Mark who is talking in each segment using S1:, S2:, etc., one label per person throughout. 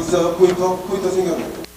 S1: 글자가 포인터 생겼네요.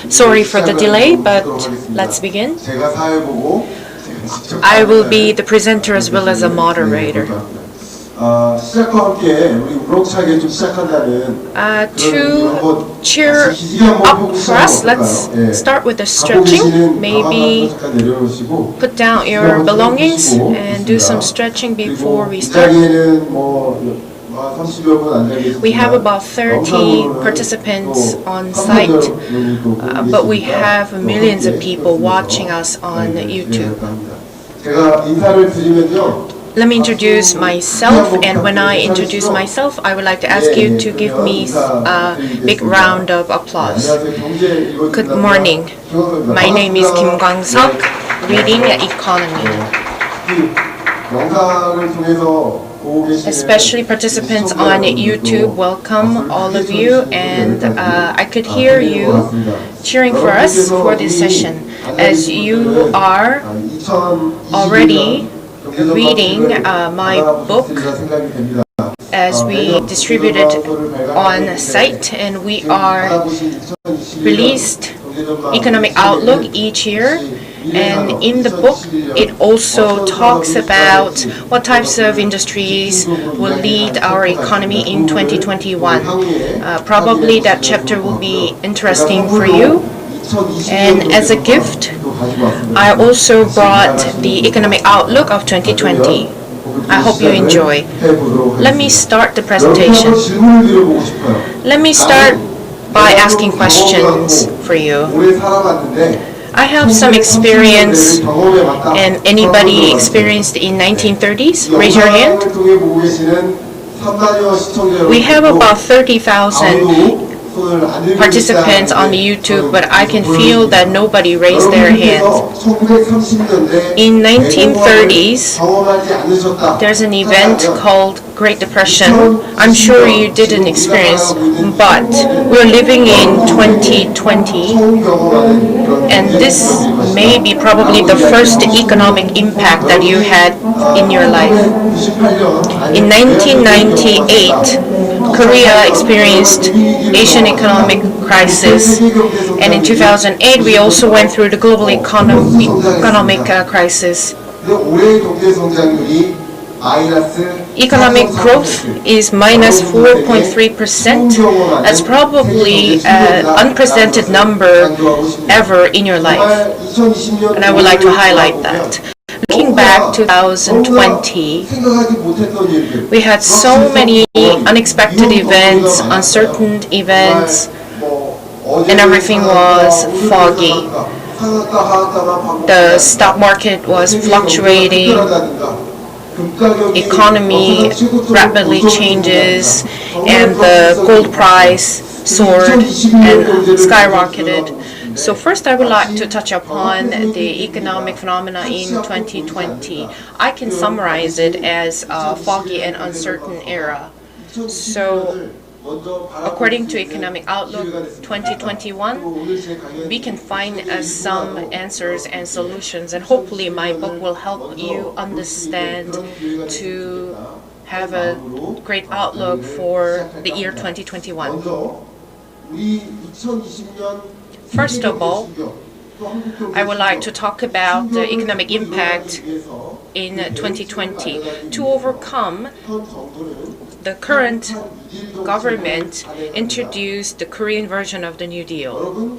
S2: Sorry for the delay, but let's begin. I will be the presenter as well as a moderator. To cheer up for us, let's start with the stretching. Maybe put down your belongings and do some stretching before we start. We have about 30 participants on site, but we have millions of people watching us on YouTube. Let me introduce myself, and when I introduce myself, I would like to ask you to give me a big round of applause. Good morning. My name is Kim Kwang-seok, reading economy. Especially participants on YouTube, welcome all of you, and I could hear you cheering for us for this session, as you are already reading my book as we distribute it on site, and we are released economic outlook each year. And in the book, it also talks about what types of industries will lead our economy in 2021. Probably that chapter will be interesting for you. And as a gift, I also brought the economic outlook of 2020. I hope you enjoy. Let me start the presentation. Let me start by asking questions for you. I have some experience, and anybody experienced in 1930s? Raise your hand. We have about 30,000 participants on YouTube, but I can feel that nobody raised their hands. In 1930s, there's an event called Great Depression. I'm sure you didn't experience, but we're living in 2020, and this may be probably the first economic impact that you had in your life. In 1998, Korea experienced Asian economic crisis, and in 2008 we also went through the global economic crisis. Economic growth is minus 4.3%. That's probably an unprecedented number ever in your life, and I would like to highlight that. Looking back to 2020, we had so many unexpected events, uncertain events, and everything was foggy. The stock market was fluctuating, economy rapidly changes, and the gold price soared and skyrocketed. So first I would like to touch upon the economic phenomena in 2020. I can summarize it as a foggy and uncertain era. So according to Economic Outlook 2021, we can find some answers and solutions, and hopefully my book will help you understand to have a great outlook for the year 2021. First of all, I would like to talk about the economic impact in 2020. To overcome, the current government introduced the Korean version of the New Deal.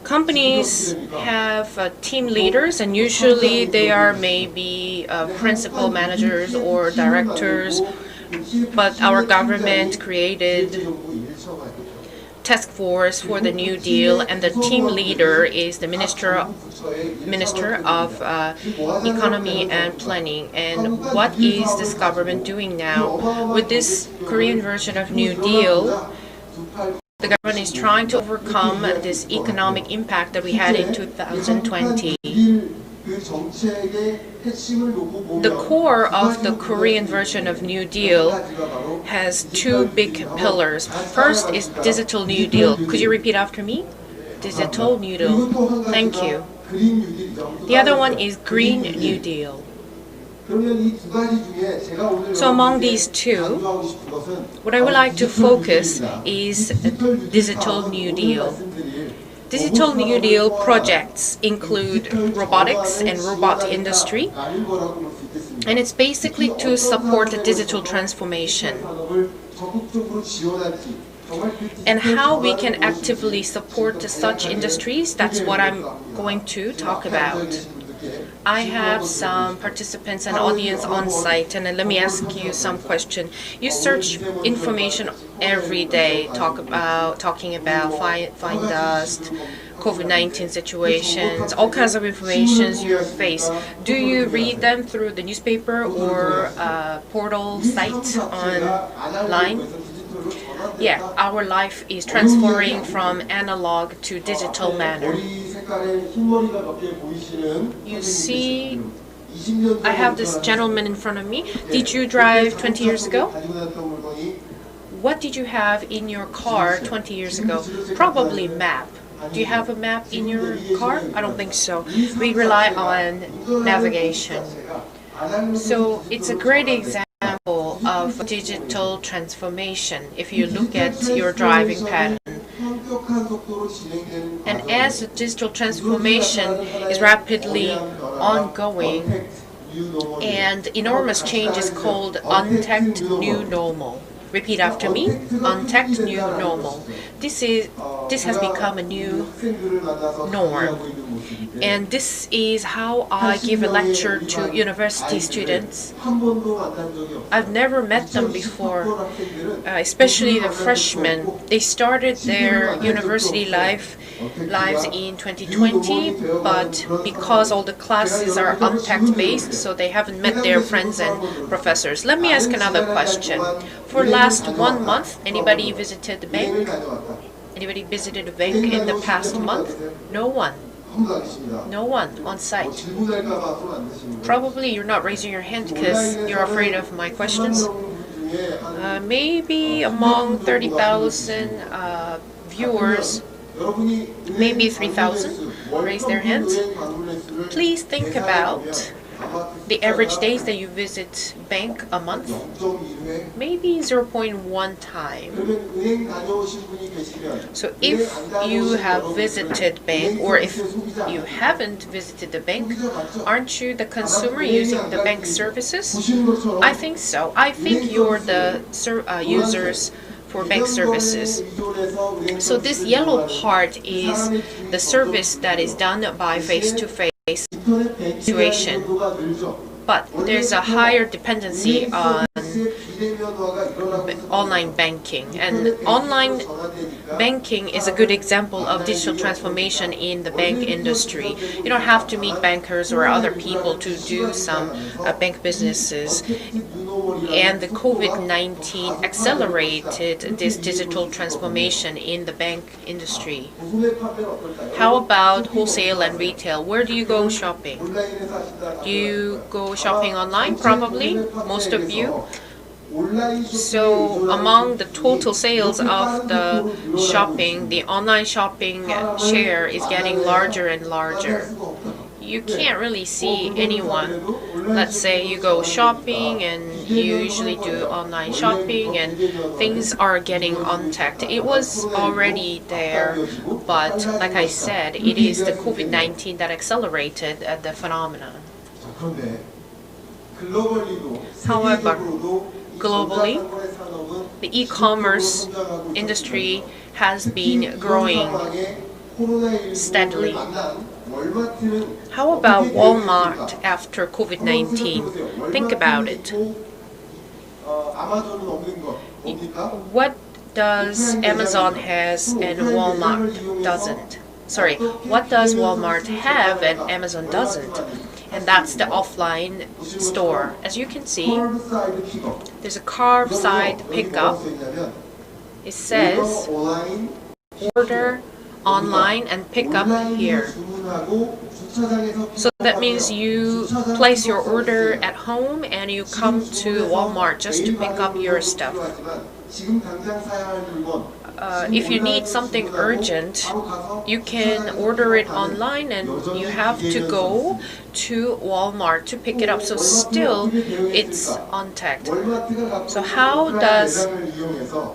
S2: Companies have team leaders, and usually they are maybe principal managers or directors, but our government created task force for the New Deal, and the team leader is the Minister of Economy and Planning. And what is this government doing now? With this Korean version of New Deal, the government is trying to overcome this economic impact that we had in 2020. The core of the Korean version of New Deal has two big pillars. First is Digital New Deal. Could you repeat after me? Digital New Deal. Thank you. The other one is Green New Deal. So among these two, what I would like to focus is Digital New Deal. Digital New Deal projects include robotics and robot industry, and it's basically to support the digital transformation. And how we can actively support such industries, that's what I'm going to talk about. I have some participants and audience on site, and let me ask you some question. You search information every day, talking about fine dust, COVID-19 situations, all kinds of informations you face. Do you read them through the newspaper or portal site online? Yeah, our life is transferring from analog to digital manner. You see, I have this gentleman in front of me. Did you drive 20 years ago? What did you have in your car 20 years ago? Probably map. Do you have a map in your car? I don't think so. We rely on navigation. So it's a great example of digital transformation if you look at your driving pattern. And as the digital transformation is rapidly ongoing, and enormous change is called untact new normal. Repeat after me. Untact new normal. This has become a new norm. And this is how I give a lecture to university students. I've never met them before, especially the freshmen. They started their university lives in 2020, but because all the classes are unpacked based, so they haven't met their friends and professors. Let me ask another question. For last 1 month, anybody visited the bank? Anybody visited a bank in the past month? No one. No one on site. Probably you're not raising your hand because you're afraid of my questions. Maybe among 30,000 viewers, maybe 3,000 raise their hands. Please think about the average days that you visit bank a month. Maybe 0.1 time. So if you have visited bank, or if you haven't visited the bank, aren't you the consumer using the bank services? I think so. I think you're the users for bank services. So this yellow part is the service that is done by face-to-face situation. But there's a higher dependency on online banking. And online banking is a good example of digital transformation in the bank industry. You don't have to meet bankers or other people to do some bank businesses. And the COVID-19 accelerated this digital transformation in the bank industry. How about wholesale and retail? Where do you go shopping? Do you go shopping online? Probably, most of you. So among the total sales of the shopping, the online shopping share is getting larger and larger. You can't really see anyone. Let's say you go shopping and you usually do online shopping and things are getting untapped. It was already there, but like I said, it is the COVID-19 that accelerated the phenomenon. However, globally, the e-commerce industry has been growing steadily. How about Walmart after COVID-19? Think about it. What does Amazon has and Walmart doesn't? Sorry, what does Walmart have and Amazon doesn't? And that's the offline store. As you can see, there's a curbside pickup. It says order online and pick up here. So that means you place your order at home and you come to Walmart just to pick up your stuff. If you need something urgent, you can order it online and you have to go to Walmart to pick it up. So still, it's untapped. So how does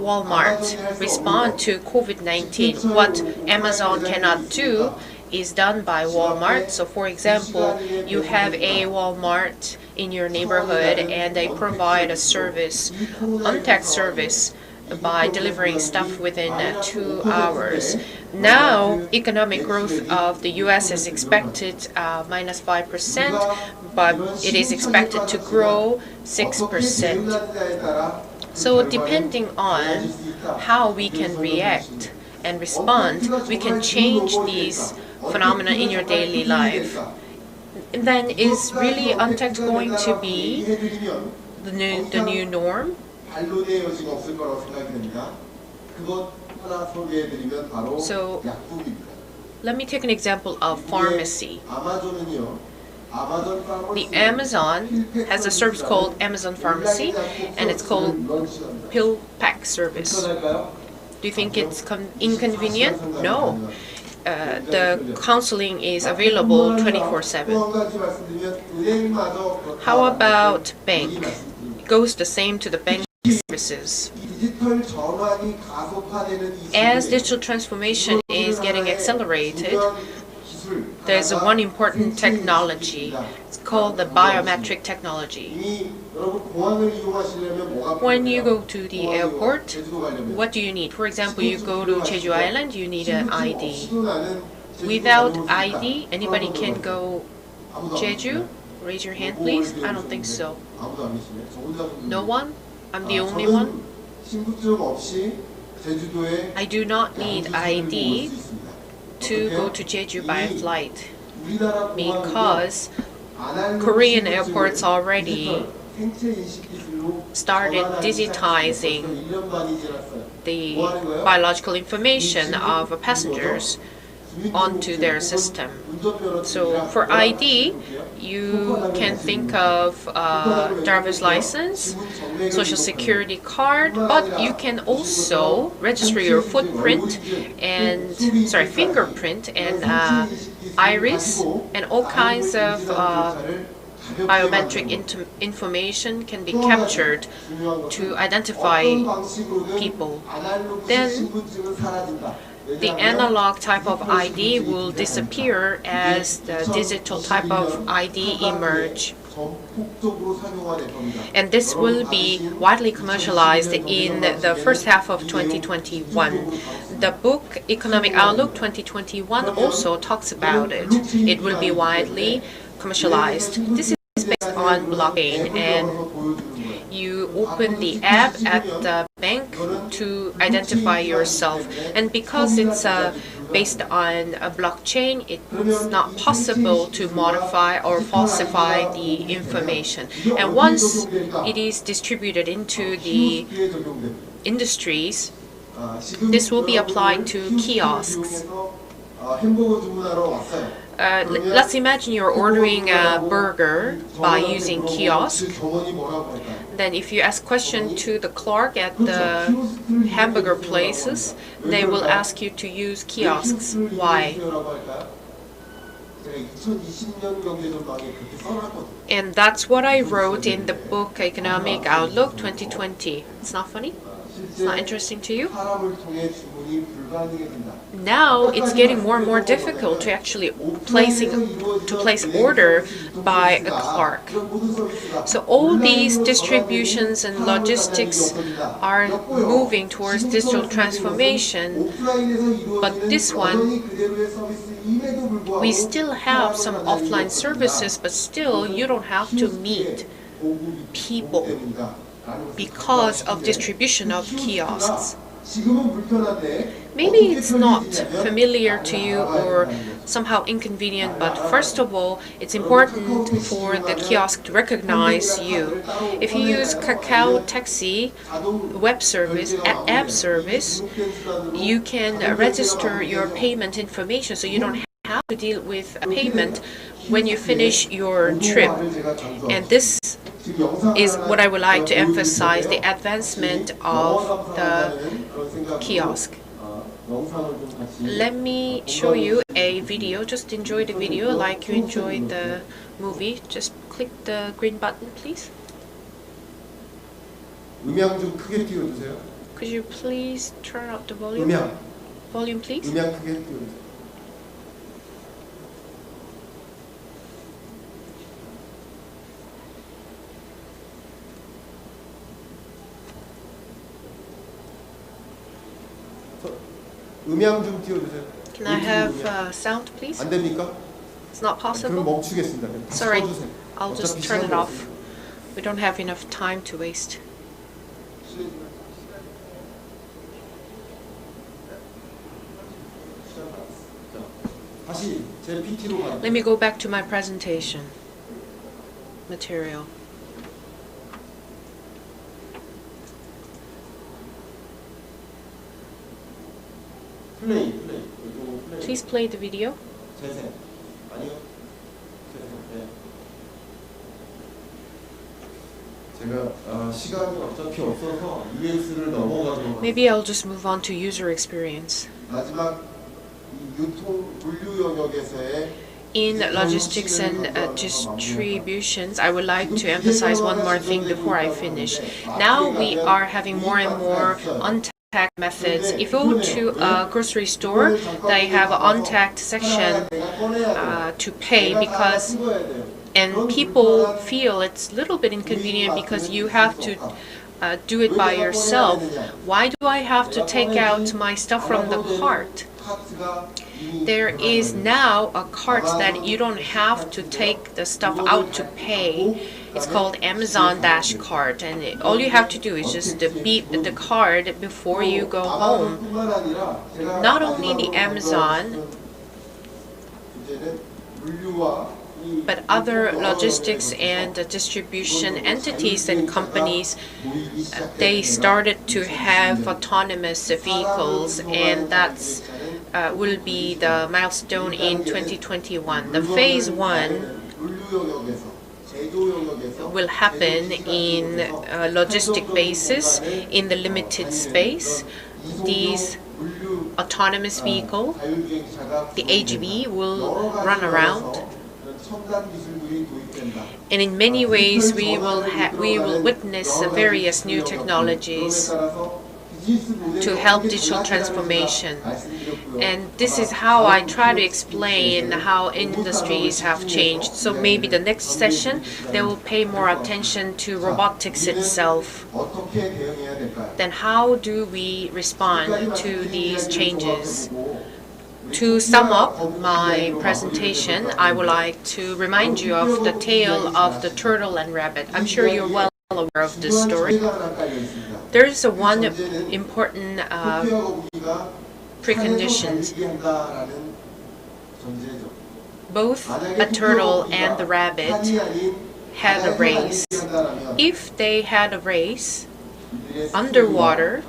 S2: Walmart respond to COVID-19? What Amazon cannot do is done by Walmart. So for example, you have a Walmart in your neighborhood and they provide a service, untapped service, by delivering stuff within 2 hours. Now, economic growth of the US is expected -5%, but it is expected to grow 6%. So depending on how we can react and respond, we can change these phenomena in your daily life. And then is really untapped going to be the new norm? So let me take an example of pharmacy. The Amazon has a service called Amazon Pharmacy, and it's called pill pack service. Do you think it's inconvenient? No. The counseling is available 24/7. How about bank? It goes the same to the bank services. As digital transformation is getting accelerated, there's one important technology. It's called the biometric technology. When you go to the airport, what do you need? For example, you go to Jeju Island, you need an ID. without ID, anybody can go Jeju? Raise your hand, please. I don't think so.
S1: 아무도 안 계시네. 저 혼자
S2: No one? I'm the only one?
S1: 신분증 없이 제주도에
S2: I do not need ID
S1: 수 있습니다.
S2: to go to Jeju by flight
S1: 우리나라
S2: because Korean airports already started digitizing the biological information of passengers onto their system. So for ID, you can think of driver's license, social security card, but you can also register your footprint and fingerprint and iris, and all kinds of biometric information can be captured to identify people. Then the analog type of ID will disappear as the digital type of ID emerge. And this will be widely commercialized in the first half of 2021. The book Economic Outlook 2021 also talks about it. It will be widely commercialized. This is based on blockchain, and you open the app at the bank to identify yourself. And because it's based on a blockchain, it's not possible to modify or falsify the information. And once it is distributed into the industries, this will be applied to kiosks. Let's imagine you're ordering a burger by using kiosk. Then if you ask question to the clerk at the hamburger places, they will ask you to use kiosks. Why? And that's what I wrote in the book Economic Outlook 2020. It's not funny? It's not interesting to you? Now it's getting more and more difficult to actually place order by a clerk. So all these distributions and logistics are moving towards digital transformation, but this one, we still have some offline services, but still you don't have to meet people because of distribution of kiosks. Maybe it's not familiar to you or somehow inconvenient, but first of all, it's important for the kiosk to recognize you. If you use Kakao Taxi web service, app service, you can register your payment information, so you don't have to deal with a payment when you finish your trip. And this is what I would like to emphasize, the advancement of the kiosk. Let me show you a video. Just enjoy the video like you enjoyed the movie. Just click the green button, please.
S1: 음향 좀 크게 띄워주세요.
S2: Could you please turn up the volume?
S1: 음향.
S2: Volume, please.
S1: 음향 크게 띄워주세요. 음향 좀 띄워주세요.
S2: Can I have sound, please?
S1: 안 됩니까?
S2: It's not
S1: 그럼
S2: possible.
S1: 멈추겠습니다.
S2: Sorry,
S1: 꺼주세요.
S2: I'll just
S1: 어차피
S2: turn it
S1: 시간이
S2: off.
S1: 없어요.
S2: We don't have enough time to waste.
S1: 다시 제 PT로 가요.
S2: Let me go back to my presentation material.
S1: 플레이.
S2: Please play the video.
S1: 재생. 아니요. 재생. 네. 제가 시간이 어차피 없어서 UX를 넘어가도록.
S2: Maybe I'll just move on to user experience.
S1: 마지막 이 유통 분류 영역에서의
S2: In logistics and distributions, I would like to emphasize one more thing before I finish. Now we are having more and more untagged methods. If you go to a grocery store, they have an untagged section to pay because, and people feel it's a little bit inconvenient because you have to do it by yourself. Why do I have to take out my stuff from the cart? there is now a cart that you don't have to take the stuff out to pay. It's called Amazon Dash Cart, and all you have to do is just beep the card before you go home. Not only the Amazon, but other logistics and distribution entities and companies, they started to have autonomous vehicles, and that's will be the milestone in 2021. The phase 1 will happen in a logistic basis in the limited space. These autonomous vehicle, the AGV, will run around. And in many ways, we will witness various new technologies to help digital transformation. And this is how I try to explain how industries have changed. So maybe the next session, they will pay more attention to robotics itself. Then how do we respond to these changes? To sum up my presentation, I would like to remind you of the tale of the turtle and rabbit. I'm sure you're well aware of this story. There is one important precondition. Both a turtle and the rabbit had a race. If they had a race underwater,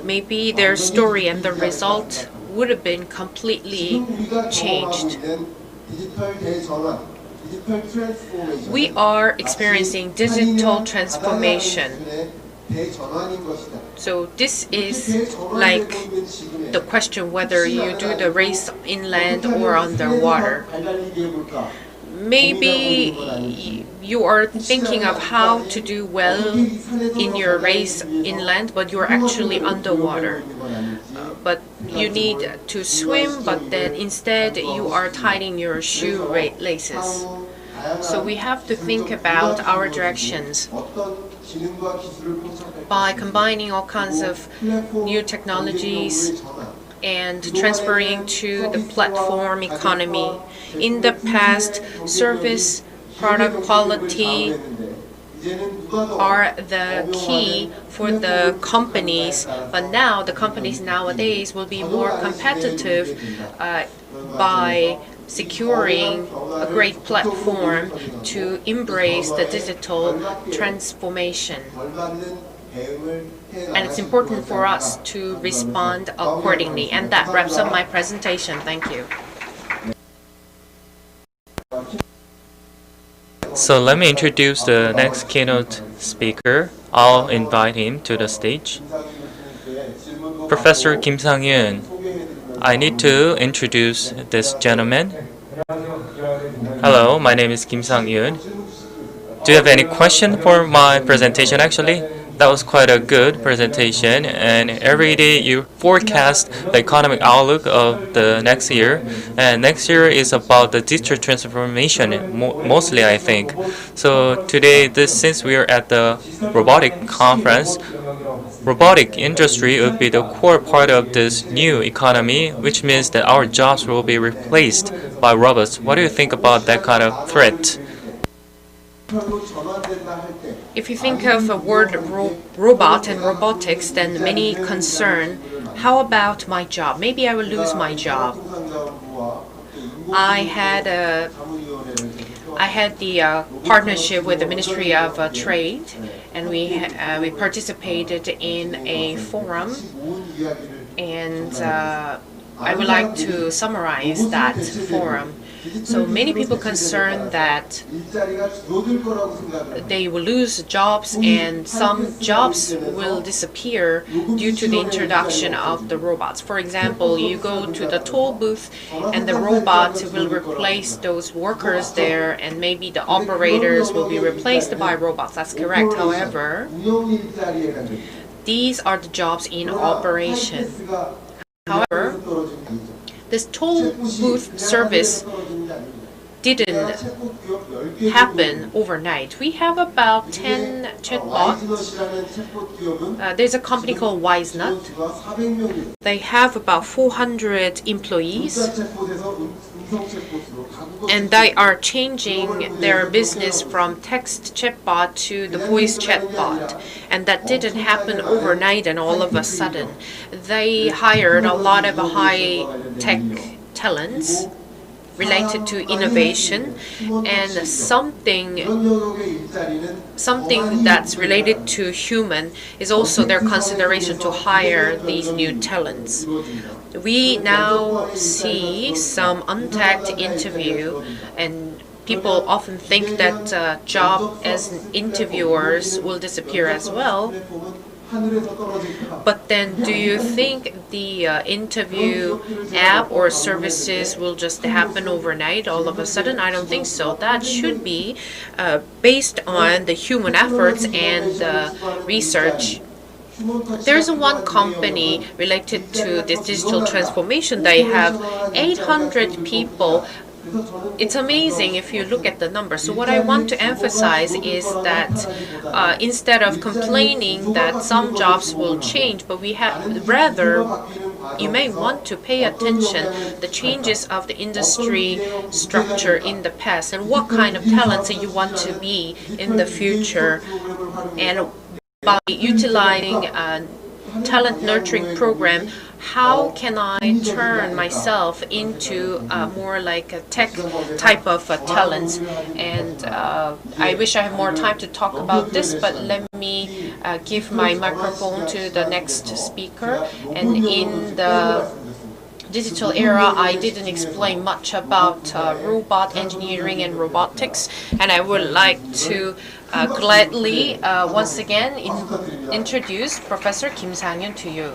S2: maybe their story and the result would have been completely changed. We are experiencing digital transformation. So this is like the question whether you do the race inland or underwater. Maybe you are thinking of how to do well in your race inland, but you're actually underwater. But you need to swim, but then instead you are tying your shoe laces. So we have to think about our directions. By combining all kinds of new technologies and transferring to the platform economy. In the past, service, product quality are the key for the companies, but now the companies nowadays will be more competitive by securing a great platform to embrace the digital transformation. And it's important for us to respond accordingly. And that wraps up my presentation. Thank you.
S3: So let me introduce the next keynote speaker. I'll invite him to the stage. Professor Kim Sang-yoon. I need to introduce this gentleman. Hello, my name is Kim Sang-yoon. Do you have any question for my presentation actually? That was quite a good presentation, and every day you forecast the economic outlook of the next year, and next year is about the digital transformation mostly, I think. So today, since we are at the robotic conference, robotic industry would be the core part of this new economy, which means that our jobs will be replaced by robots. What do you think about that kind of threat?
S2: If you think of a word robot and robotics, then many concern, how about my job? Maybe I will lose my job. I had the partnership with the Ministry of Trade, and we participated in a forum, and I would like to summarize that forum. So many people concerned that they will lose jobs and some jobs will disappear due to the introduction of the robots. For example, you go to the toll booth and the robot will replace those workers there, and maybe the operators will be replaced by robots. That's correct. However, these are the jobs in operation. However, this toll booth service didn't happen overnight. We have about 10 chatbots. There's a company called WiseNut. They have about 400 employees, and they are changing their business from text chatbot to the voice chatbot. And that didn't happen overnight and all of a sudden. They hired a lot of high-tech talents related to innovation, and something that's related to human is also their consideration to hire these new talents. We now see some untagged interview, and people often think that job as interviewers will disappear as well. But then do you think the interview app or services will just happen overnight all of a sudden? I don't think so. That should be based on the human efforts and research. There's one company related to this digital transformation. They have 800 people. It's amazing if you look at the numbers. So what I want to emphasize is that instead of complaining that some jobs will change, but we have rather, you may want to pay attention the changes of the industry structure in the past and what kind of talents you want to be in the future. And by utilizing a talent nurturing program, how can I turn myself into more like a tech type of talents? And I wish I had more time to talk about this, but let me give my microphone to the next speaker. And in the digital era, I didn't explain much about robot engineering and robotics, and I would like to gladly once again introduce Professor Kim Sang-yeon to you.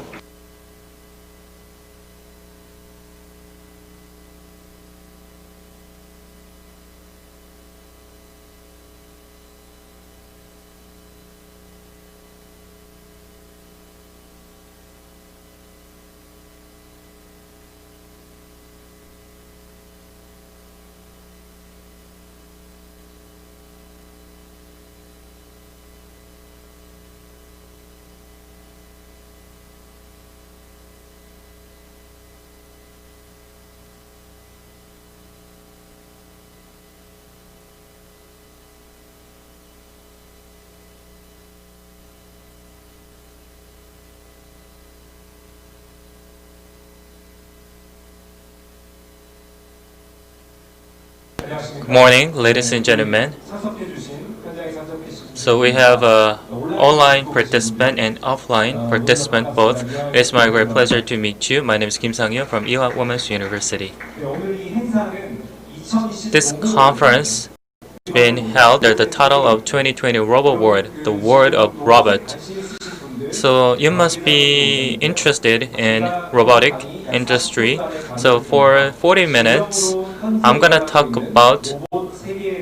S3: Good morning, ladies and gentlemen. So we have online participant and offline participant both. It's my great pleasure to meet you. My name is Kim Sang-yeon from Ewha Women's University. This conference has been held under the title of 2020 ROBOTWORLD, the world of robot. So you must be interested in robotic industry. So for 40 minutes, I'm gonna talk about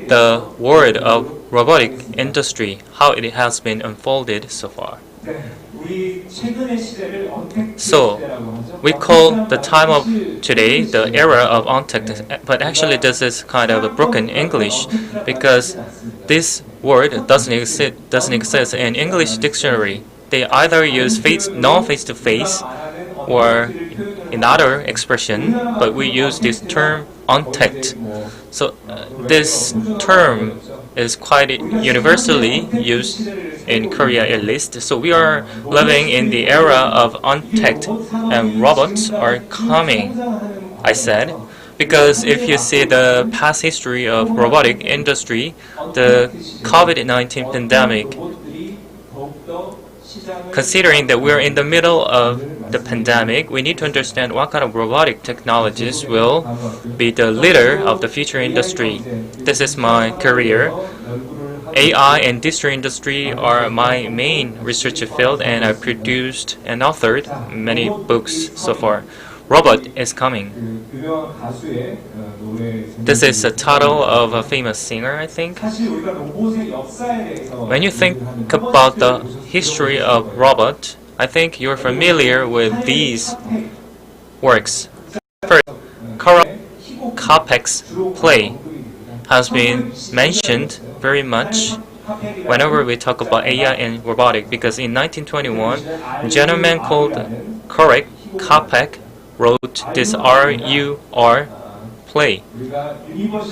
S3: the world of robotic industry, how it has been unfolded so far. So we call the time of today the era of on-tech, but actually this is kind of a broken English because this word doesn't exist in English dictionary. They either use non-face-to-face or another expression, but we use this term on-tech. So this term is quite universally used in Korea at least. So we are living in the era of on-tech and robots are coming, I said. Because if you see the past history of robotic industry, the COVID-19 pandemic, considering that we're in the middle of the pandemic, we need to understand what kind of robotic technologies will be the leader of the future industry. This is my career. AI and digital industry are my main research field, and I produced and authored many books so far. Robot is coming. This is the title of a famous singer, I think. When you think about the history of robot, I think you're familiar with these works. First, Carl Capek's play, has been mentioned very much whenever we talk about AI and robotic, because in 1921, a gentleman called Korek Kapek wrote this RUR play.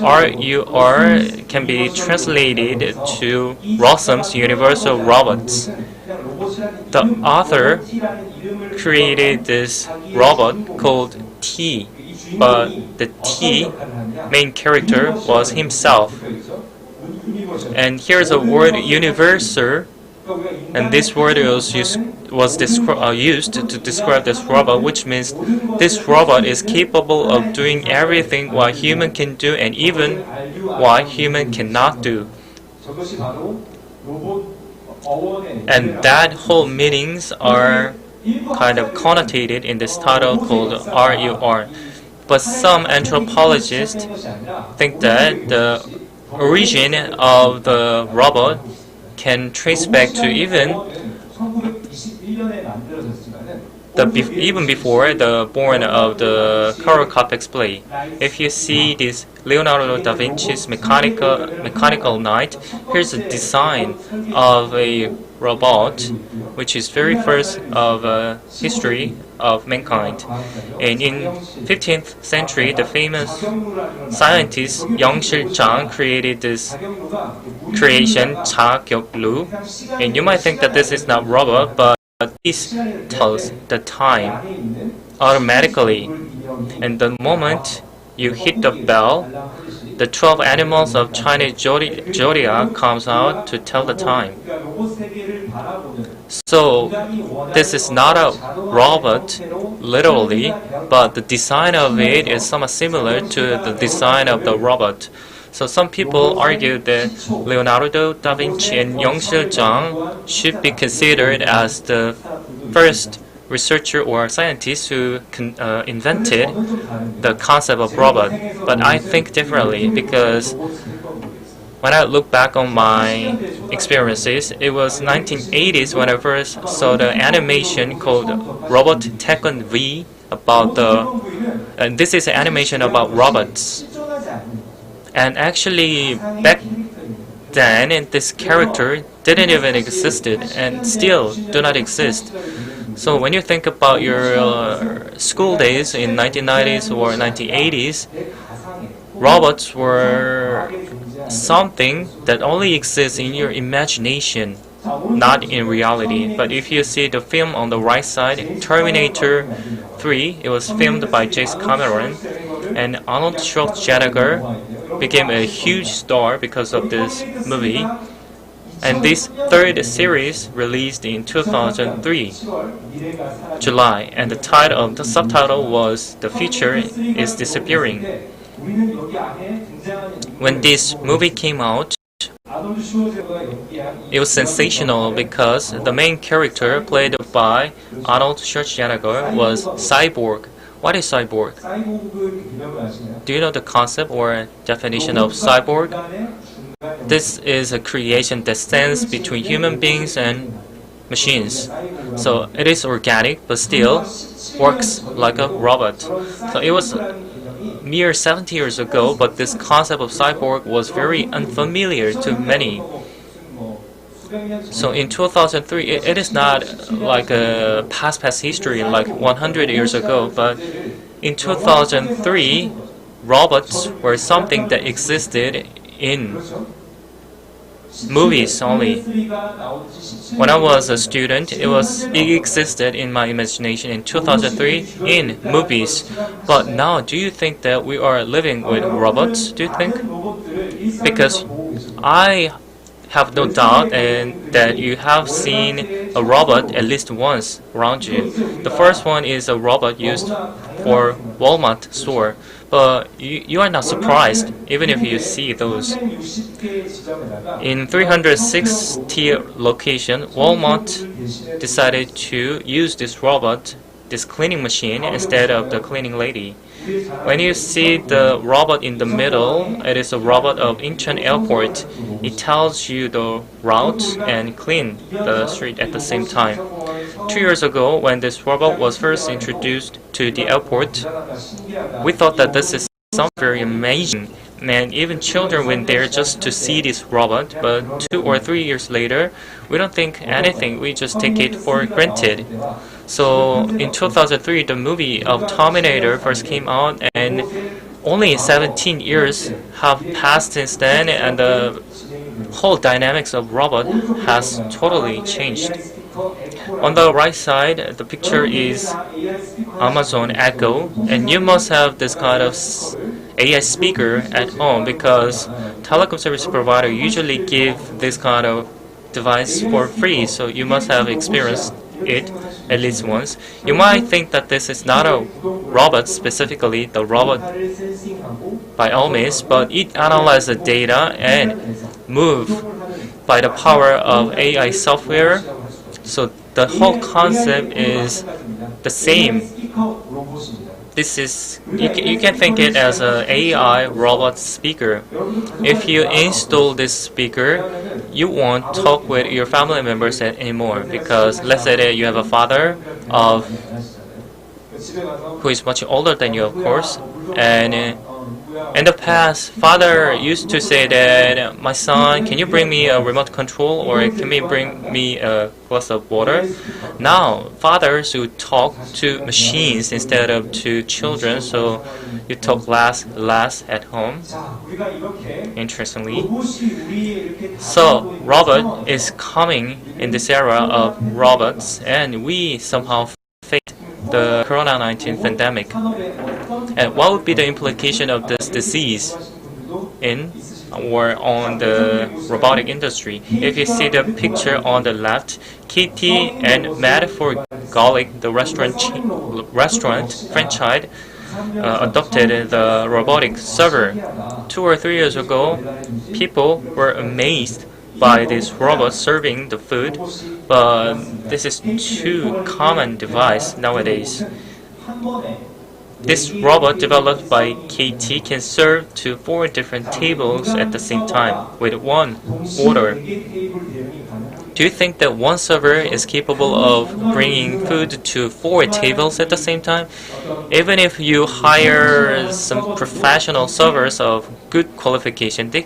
S3: RUR can be translated to Rossum's Universal Robots. The author created this robot called T, but the T main character was himself. And here's a word universal, and this word was used to describe this robot, which means this robot is capable of doing everything what human can do and even what human cannot do. And that whole meanings are kind of connotated in this title called RUR. But some anthropologists think that the origin of the robot can trace back to even before the born of the Karl Kapek's play. If you see this Leonardo da Vinci's mechanical knight, here's a design of a robot, which is very first of history of mankind. And in 15th century, the famous scientist Yang Shil-chang created this creation, Cha Gyok-lu. And you might think that this is not robot, but this tells the time automatically. And the moment you hit the bell, the 12 animals of Chinese zodiac comes out to tell the time. So this is not a robot literally, but the design of it is somewhat similar to the design of the robot. So some people argue that Leonardo da Vinci and Yang Shil-chang should be considered as the first researcher or scientist who invented the concept of robot. But I think differently, because when I look back on my experiences, it was 1980s when I first saw the animation called Robot Tekken V about and this is an animation about robots. And actually back then this character didn't even existed and still do not exist. So when you think about your school days in 1990s or 1980s, robots were something that only exists in your imagination, not in reality. But if you see the film on the right side, Terminator 3, it was filmed by James Cameron, and Arnold Schwarzenegger became a huge star because of this movie. And this third series released in 2003, July, and the subtitle was "The Future is Disappearing." When this movie came out, it was sensational because the main character played by Arnold Schwarzenegger was cyborg. What is cyborg? Do you know the concept or definition of cyborg? This is a creation that stands between human beings and machines. So it is organic, but still works like a robot. So it was mere 70 years ago, but this concept of cyborg was very unfamiliar to many. So in 2003, it is not like a past history like 100 years ago, but in 2003, robots were something that existed in movies only. When I was a student, it existed in my imagination in 2003 in movies. But now, do you think that we are living with robots? Do you think? Because I have no doubt and that you have seen a robot at least once around you. The first one is a robot used for Walmart store. But you are not surprised, even if you see those. In 360 locations, Walmart decided to use this robot, this cleaning machine, instead of the cleaning lady. When you see the robot in the middle, it is a robot of Incheon Airport. It tells you the route and clean the street at the same time. 2 years ago, when this robot was first introduced to the airport, we thought that this is something very amazing. And even children went there just to see this robot, but 2 or 3 years later, we don't think anything, we just take it for granted. So in 2003, the movie of Terminator first came out, and only 17 years have passed since then, and the whole dynamics of robot has totally changed. On the right side, the picture is Amazon Echo, and you must have this kind of AI speaker at home because telecom service provider usually give this kind of device for free, so you must have experienced it at least once. You might think that this is not a robot specifically, the robot by all means, but it analyzes the data and move by the power of AI software. So the whole concept is the same. This is you can think it as an AI robot speaker. If you install this speaker, you won't talk with your family members anymore because let's say that you have a father who is much older than you, of course, and in the past, father used to say that, my son, can you bring me a remote control or can you bring me a glass of water? Now, fathers would talk to machines instead of to children, so you talk less at home, interestingly. So, robot is coming in this era of robots, and we somehow faced the Corona-19 pandemic. And what would be the implication of this disease in or on the robotic industry? If you see the picture on the left, Kitty and Matt for Garlic, the restaurant franchise, adopted the robotic server. 2 or 3 years ago, people were amazed by this robot serving the food, but this is too common device nowadays. This robot developed by KT can serve to 4 different tables at the same time with one order. Do you think that one server is capable of bringing food to 4 tables at the same time? Even if you hire some professional servers of good qualification, the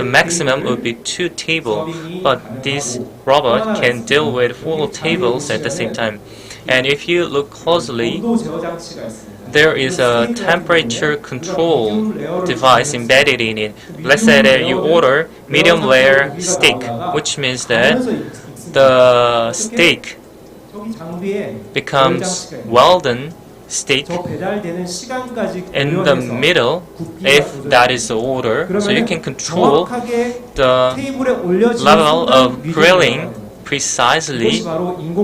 S3: maximum would be 2 tables, but this robot can deal with 4 tables at the same time. And if you look closely, there is a temperature control device embedded in it. Let's say that you order medium layer steak, which means that the steak becomes well done steak in the middle if that is the order. So you can control the level of grilling precisely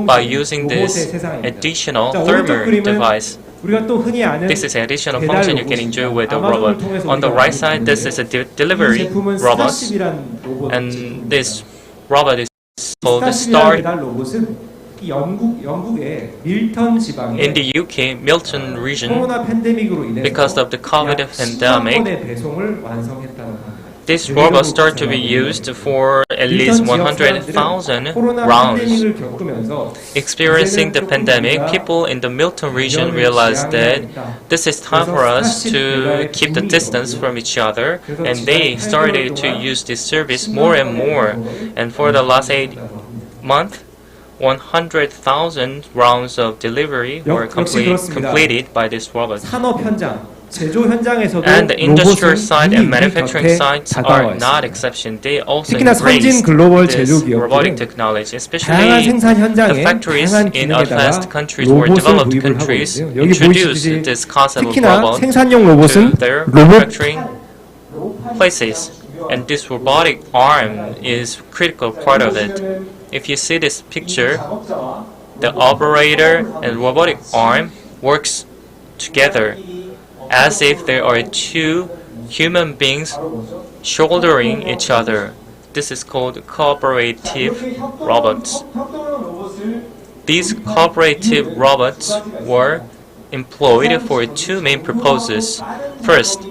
S3: by using this additional thermal device. This is an additional function you can enjoy with the robot. On the right side, this is a delivery robot, and this robot is called the Star. In the UK, Milton region, because of the COVID pandemic, this robot started to be used for at least 100,000 rounds. Experiencing the pandemic, people in the Milton region realized that this is time for us to keep the distance from each other, and they started to use this service more and more. And for the last 8 months, 100,000 rounds of delivery were completed by this robot. And the industrial side and manufacturing sites are not exception. They also embrace this robotic technology, especially the factories in advanced countries or developed countries introduce this concept of robot to their manufacturing places. And this robotic arm is critical part of it. If you see this picture, the operator and robotic arm works together as if there are 2 human beings shouldering each other. This is called cooperative robots. These cooperative robots were employed for 2 main purposes. First,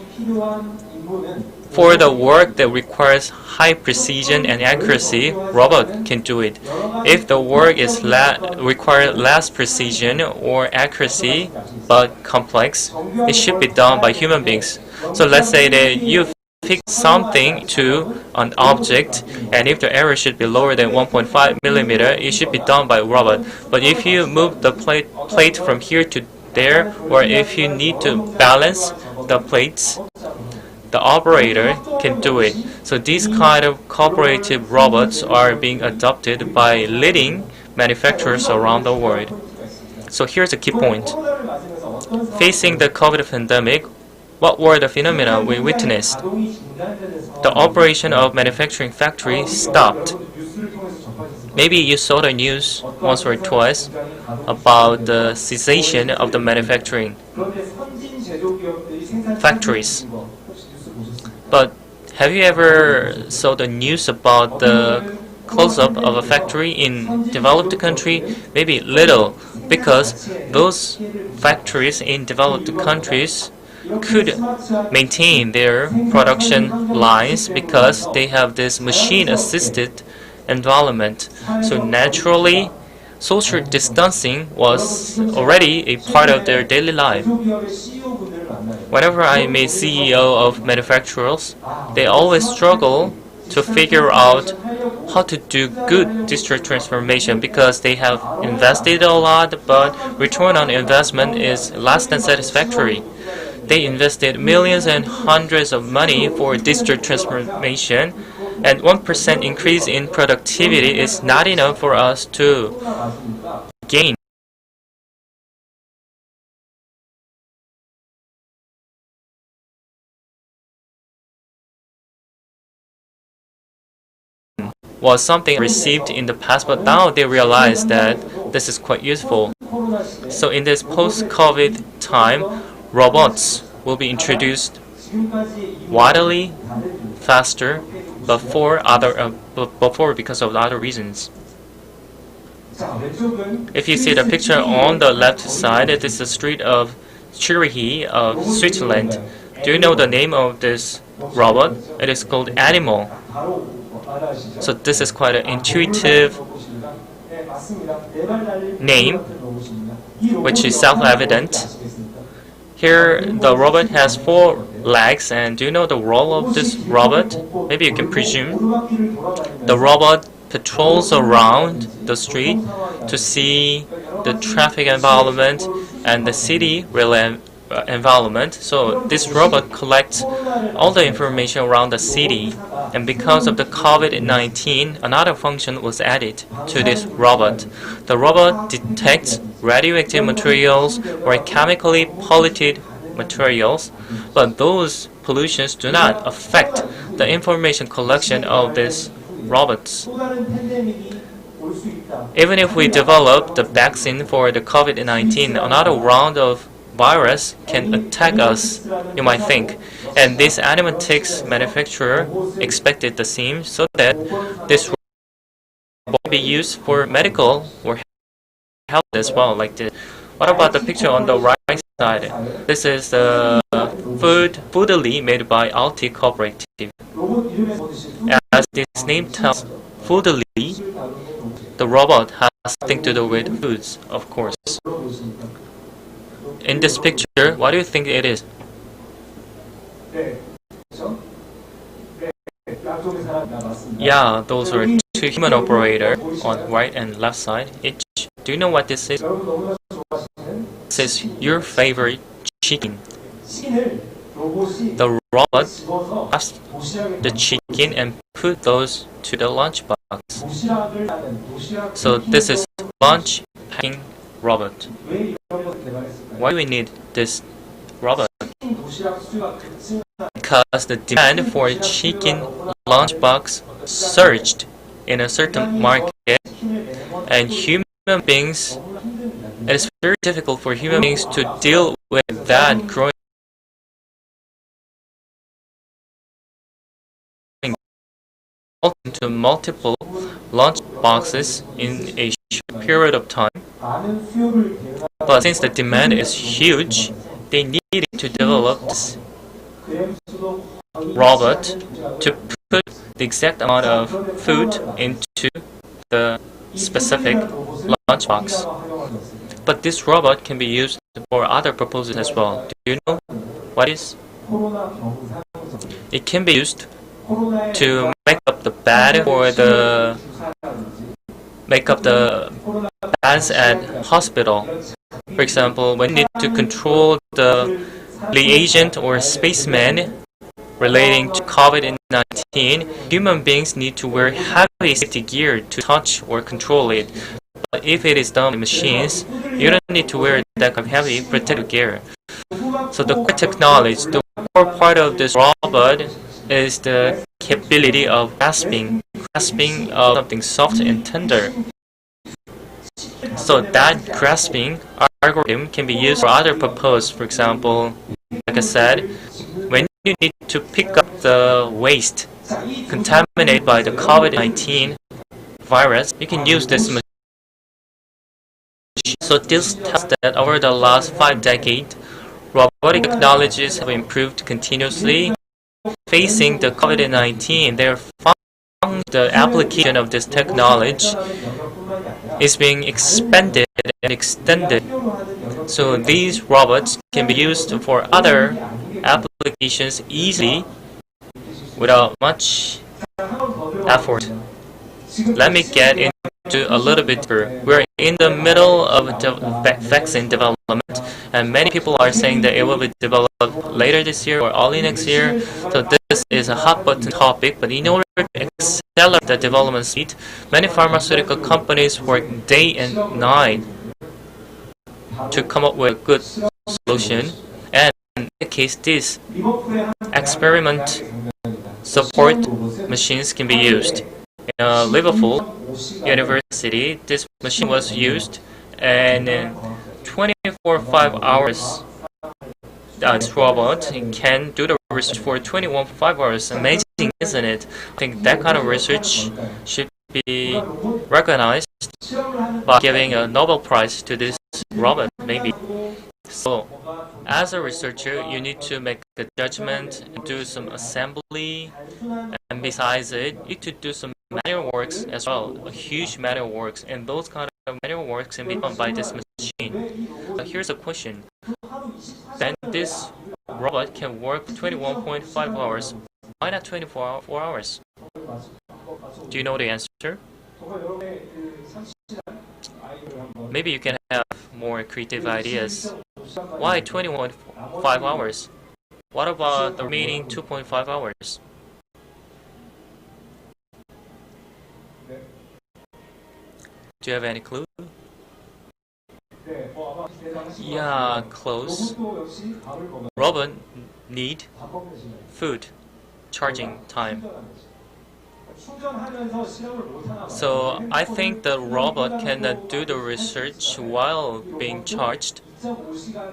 S3: for the work that requires high precision and accuracy, robot can do it. If the work is requires less precision or accuracy but complex, it should be done by human beings. So let's say that you fix something to an object, and if the error should be lower than 1.5 millimeter, it should be done by a robot. But if you move the plate from here to there, or if you need to balance the plates, the operator can do it. So these kind of cooperative robots are being adopted by leading manufacturers around the world. So here's a key point. Facing the COVID pandemic, what were the phenomena we witnessed? The operation of manufacturing factories stopped. Maybe you saw the news once or twice about the cessation of the manufacturing factories. But have you ever saw the news about the close-up of a factory in developed country? Maybe little, because those factories in developed countries could maintain their production lines because they have this machine-assisted environment. So naturally, social distancing was already a part of their daily life. Whenever I meet CEO of manufacturers, they always struggle to figure out how to do good digital transformation because they have invested a lot, but return on investment is less than satisfactory. They invested millions and hundreds of money for digital transformation, and 1% increase in productivity is not enough for us to gain. Was something received in the past, but now they realize that this is quite useful. So in this post-COVID time, robots will be introduced widely, faster, before because of other reasons. If you see the picture on the left side, it is the street of Zurich of Switzerland. Do you know the name of this robot? It is called Animal. So this is quite an intuitive name, which is self-evident. Here, the robot has 4 legs, and do you know the role of this robot? Maybe you can presume. The robot patrols around the street to see the traffic environment and the city environment. So this robot collects all the information around the city, and because of the COVID-19, another function was added to this robot. The robot detects radioactive materials or chemically polluted materials, but those pollutions do not affect the information collection of these robots. Even if we develop the vaccine for the COVID-19, another round of virus can attack us, you might think. And this animatics manufacturer expected the same, so that this robot will be used for medical or health as well, like this. What about the picture on the right side? This is the Foodly made by Alti Cooperative. As this name tells, Foodly, the robot has something to do with foods, of course. In this picture, what do you think it is? Yeah, those are 2 human operators on right and left side each. Do you know what this is? This is your favorite chicken. The robot grabs the chicken and put those to the lunchbox. So this is lunch packing robot. Why do we need this robot? Because the demand for chicken lunchbox surged in a certain market, and human beings, it is very difficult for human beings to deal with that growing into multiple lunch boxes in a short period of time. But since the demand is huge, they needed to develop this robot to put the exact amount of food into the specific lunchbox. But this robot can be used for other purposes as well. Do you know what is? It can be used to make up the bed or the make up the beds at hospital. For example, when you need to control the agent or spaceman relating to COVID-19, human beings need to wear heavy safety gear to touch or control it. But if it is done with machines, you don't need to wear that kind of heavy protective gear. So the core technology, the core part of this robot is the capability of grasping of something soft and tender. So that grasping algorithm can be used for other purposes. For example, like I said, when you need to pick up the waste contaminated by the COVID-19 virus, you can use this machine. So this tells that over the last 5 decades, robotic technologies have improved continuously. Facing the COVID-19, they found the application of this technology is being expanded and extended. So these robots can be used for other applications easily without much effort. Let me get into a little bit deeper. We're in the middle of vaccine development, and many people are saying that it will be developed later this year or early next year. So this is a hot button topic, but in order to accelerate the development speed, many pharmaceutical companies work day and night to come up with a good solution. And in the case, this experiment support machines can be used. In Liverpool University, this machine was used, and in 24/5 hours, this robot can do the research for 21/5 hours. Amazing, isn't it? I think that kind of research should be recognized by giving a Nobel Prize to this robot, maybe. So, as a researcher, you need to make a judgment, do some assembly, and besides it, you need to do some manual works as well, a huge manual works, and those kind of manual works can be done by this machine. Here's a question. Then this robot can work 21.5 hours. Why not 24 hours? Do you know the answer? Maybe you can have more creative ideas. Why 21.5 hours? What about the remaining 2.5 hours? Do you have any clue? Yeah, close. Robot need food, charging time. So I think the robot can do the research while being charged,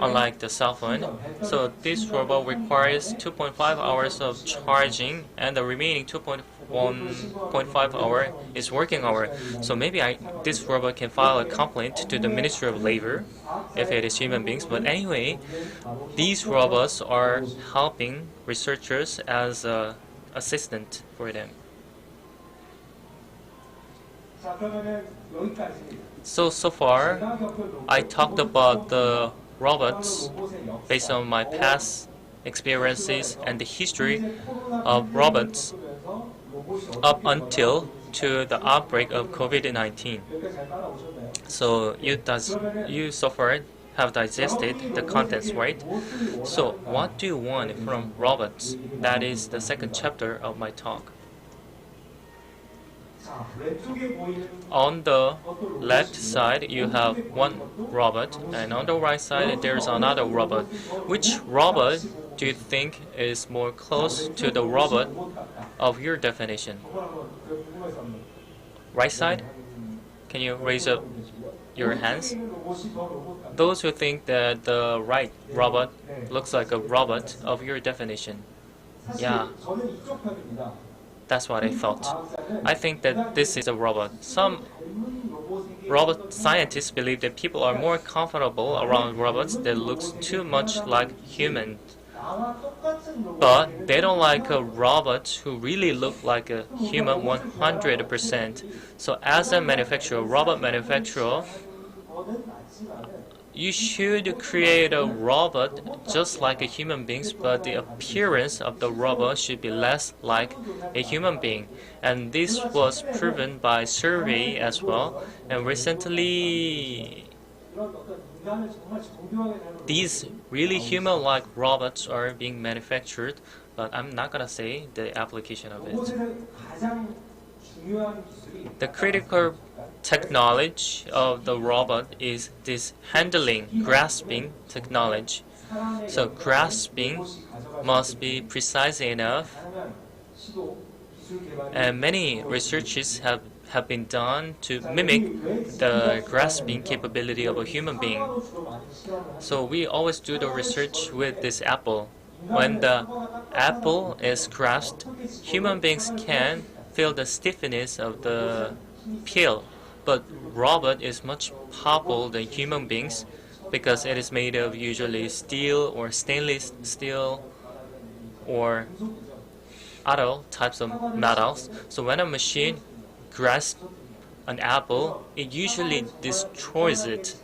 S3: unlike the cell phone. So this robot requires 2.5 hours of charging, and the remaining 2.1.5 hour is working hour. So maybe this robot can file a complaint to the Ministry of Labor if it is human beings. But anyway, these robots are helping researchers as an assistant for them. So far, I talked about the robots based on my past experiences and the history of robots up until to the outbreak of COVID-19. So you so far have digested the contents, right? So what do you want from robots? That is the second chapter of my talk. On the left side, you have one robot, and on the right side, there's another robot. Which robot do you think is more close to the robot of your definition? Right side? Can you raise up your hands? Those who think that the right robot looks like a robot of your definition. Yeah. That's what I thought. I think that this is a robot. Some robot scientists believe that people are more comfortable around robots that looks too much like humans. But they don't like a robot who really look like a human 100%. So as a manufacturer, robot manufacturer, you should create a robot just like a human being, but the appearance of the robot should be less like a human being. And this was proven by survey as well. And recently, these really human-like robots are being manufactured, but I'm not gonna say the application of it. The critical technology of the robot is this handling, grasping technology. So grasping must be precise enough, and many researches have been done to mimic the grasping capability of a human being. So we always do the research with this apple. When the apple is grasped, human beings can feel the stiffness of the peel, but robot is much powerful than human beings because it is made of usually steel or stainless steel or other types of metals. So when a machine grasps an apple, it usually destroys it,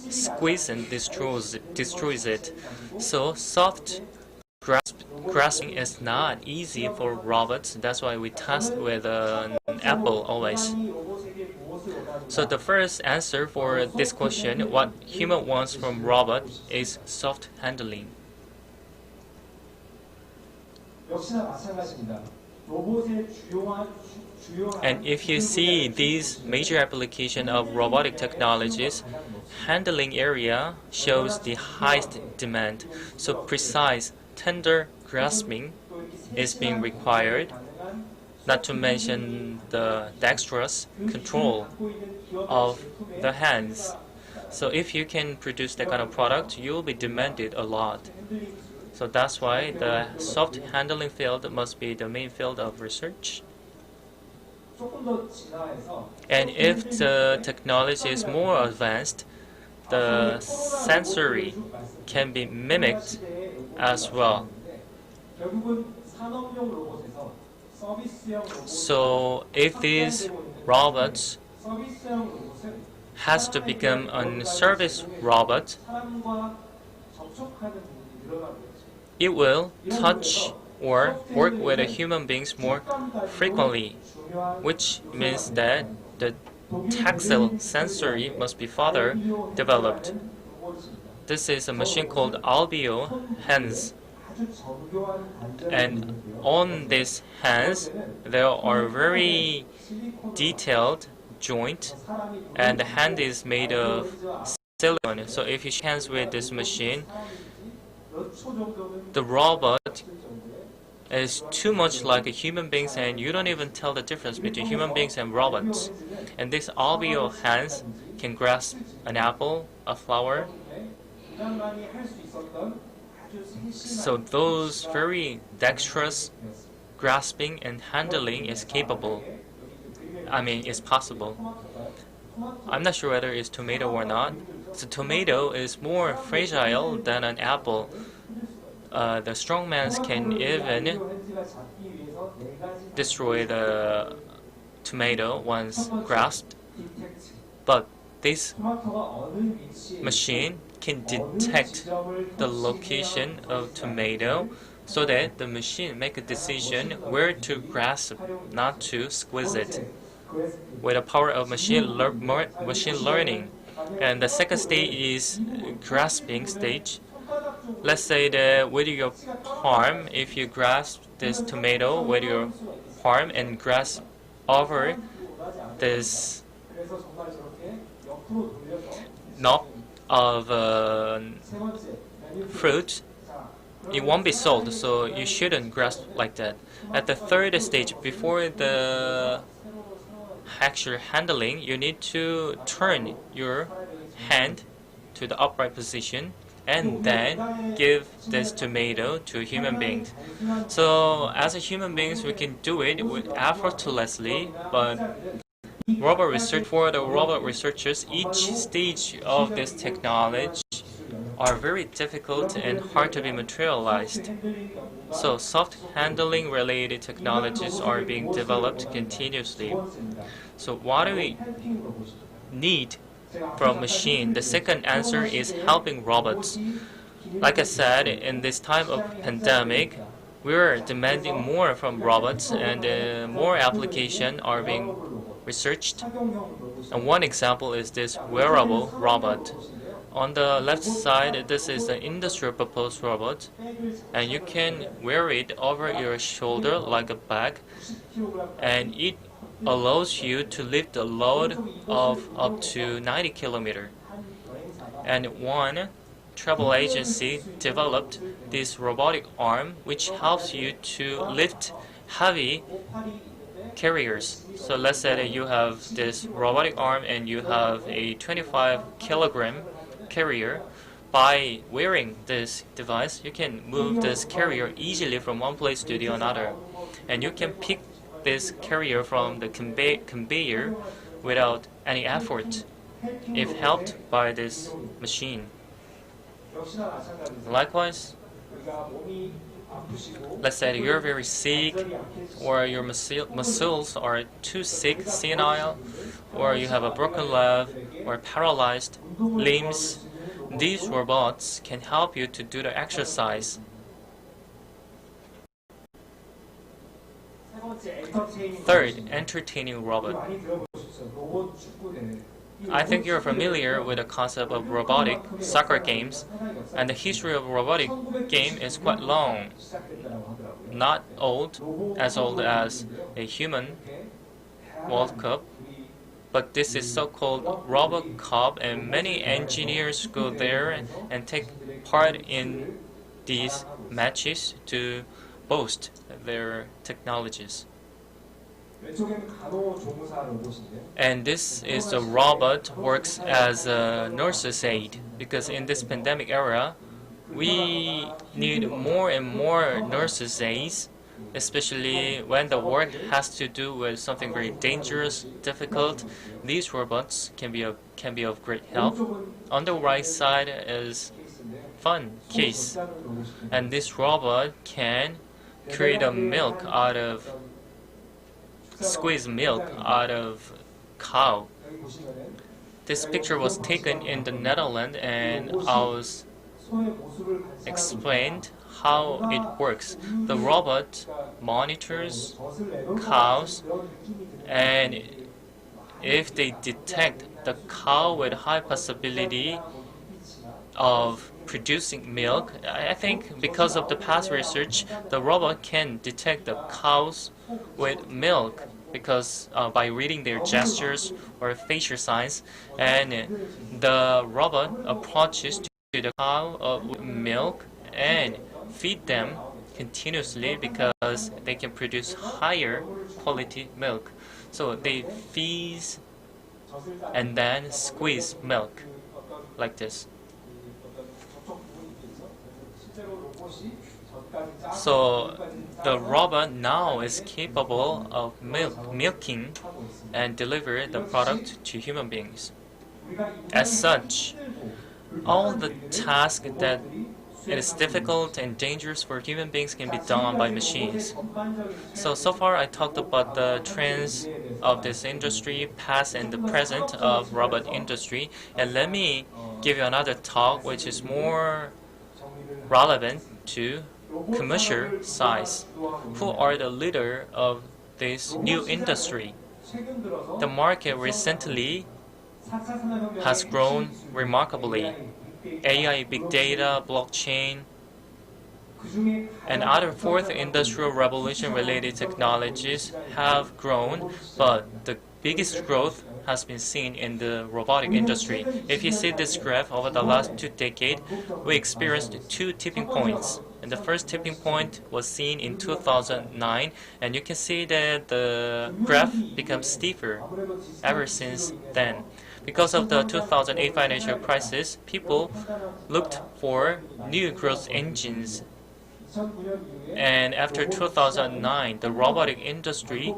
S3: squeeze and destroys it. So soft grasping is not easy for robots. That's why we test with an apple always. So the first answer for this question, what human wants from robot, is soft handling. And if you see these major application of robotic technologies, handling area shows the highest demand. So precise, tender grasping is being required, not to mention the dexterous control of the hands. So if you can produce that kind of product, you will be demanded a lot. So that's why the soft handling field must be the main field of research. And if the technology is more advanced, the sensory can be mimicked as well. So if these robots has to become a service robot, it will touch or work with the human beings more frequently, which means that the tactile sensory must be further developed. This is a machine called albeo hands, and on these hands there are very detailed joint, and the hand is made of silicone. So if you shake hands with this machine, the robot is too much like a human beings, and you don't even tell the difference between human beings and robots. And this albeo hands can grasp an apple, a flower. So those very dexterous grasping and handling is capable. Is possible. I'm not sure whether it's tomato or not. So tomato is more fragile than an apple. The strongman can even destroy the tomato once grasped. But this machine can detect the location of tomato so that the machine make a decision where to grasp, not to squeeze it, with the power of machine learning. And the second stage is grasping stage. Let's say that with your palm, if you grasp this tomato with your palm and grasp over this knob of fruit, it won't be sold, so you shouldn't grasp like that. At the third stage, before the actual handling, you need to turn your hand to the upright position and then give this tomato to human beings. So as a human beings, we can do it effortlessly, but for the robot researchers, each stage of this technology are very difficult and hard to be materialized. So soft handling related technologies are being developed continuously. So what do we need from machine. The second answer is helping robots. Like I said, in this time of pandemic, we're demanding more from robots, and more applications are being researched. And one example is this wearable robot. On the left side, this is an industrial proposed robot, and you can wear it over your shoulder like a bag, and it allows you to lift a load of up to 90 kilometers. And one travel agency developed this robotic arm which helps you to lift heavy carriers. So let's say that you have this robotic arm and you have a 25 kilogram carrier. By wearing this device, you can move this carrier easily from one place to the another, and you can pick this carrier from the conveyor without any effort if helped by this machine. Likewise, let's say that you're very sick, or your muscles are too sick, senile, or you have a broken leg or paralyzed limbs. These robots can help you to do the exercise. Third, entertaining robot. I think you're familiar with the concept of robotic soccer games, and the history of robotic game is quite long. Not as old as a human World Cup, but this is so-called Robot Cup, and many engineers go there and take part in these matches to boast their technologies. And this is the robot works as a nurse's aide, because in this pandemic era, we need more and more nurses' aides, especially when the work has to do with something very dangerous, difficult. These robots can be of great help. On the right side is fun case, and this robot can create squeeze milk out of cow. This picture was taken in the Netherlands, and I was explained how it works. The robot monitors cows, and if they detect the cow with high possibility of producing milk, I think because of the past research, the robot can detect the cows with milk because by reading their gestures or facial signs, and the robot approaches to the cow with milk and feed them continuously because they can produce higher quality milk. So they feed and then squeeze milk like this. So the robot now is capable of milking and deliver the product to human beings. As such, all the tasks that it is difficult and dangerous for human beings can be done by machines. So far I talked about the trends of this industry, past and the present of robot industry, and let me give you another talk which is more relevant to commercial size. Who are the leader of this new industry? The market recently has grown remarkably. AI, big data, blockchain, and other fourth industrial revolution related technologies have grown, but the biggest growth has been seen in the robotic industry. If you see this graph over the last 2 decades, we experienced 2 tipping points. And the first tipping point was seen in 2009, and you can see that the graph becomes steeper ever since then. Because of the 2008 financial crisis, people looked for new growth engines. And after 2009, the robotic industry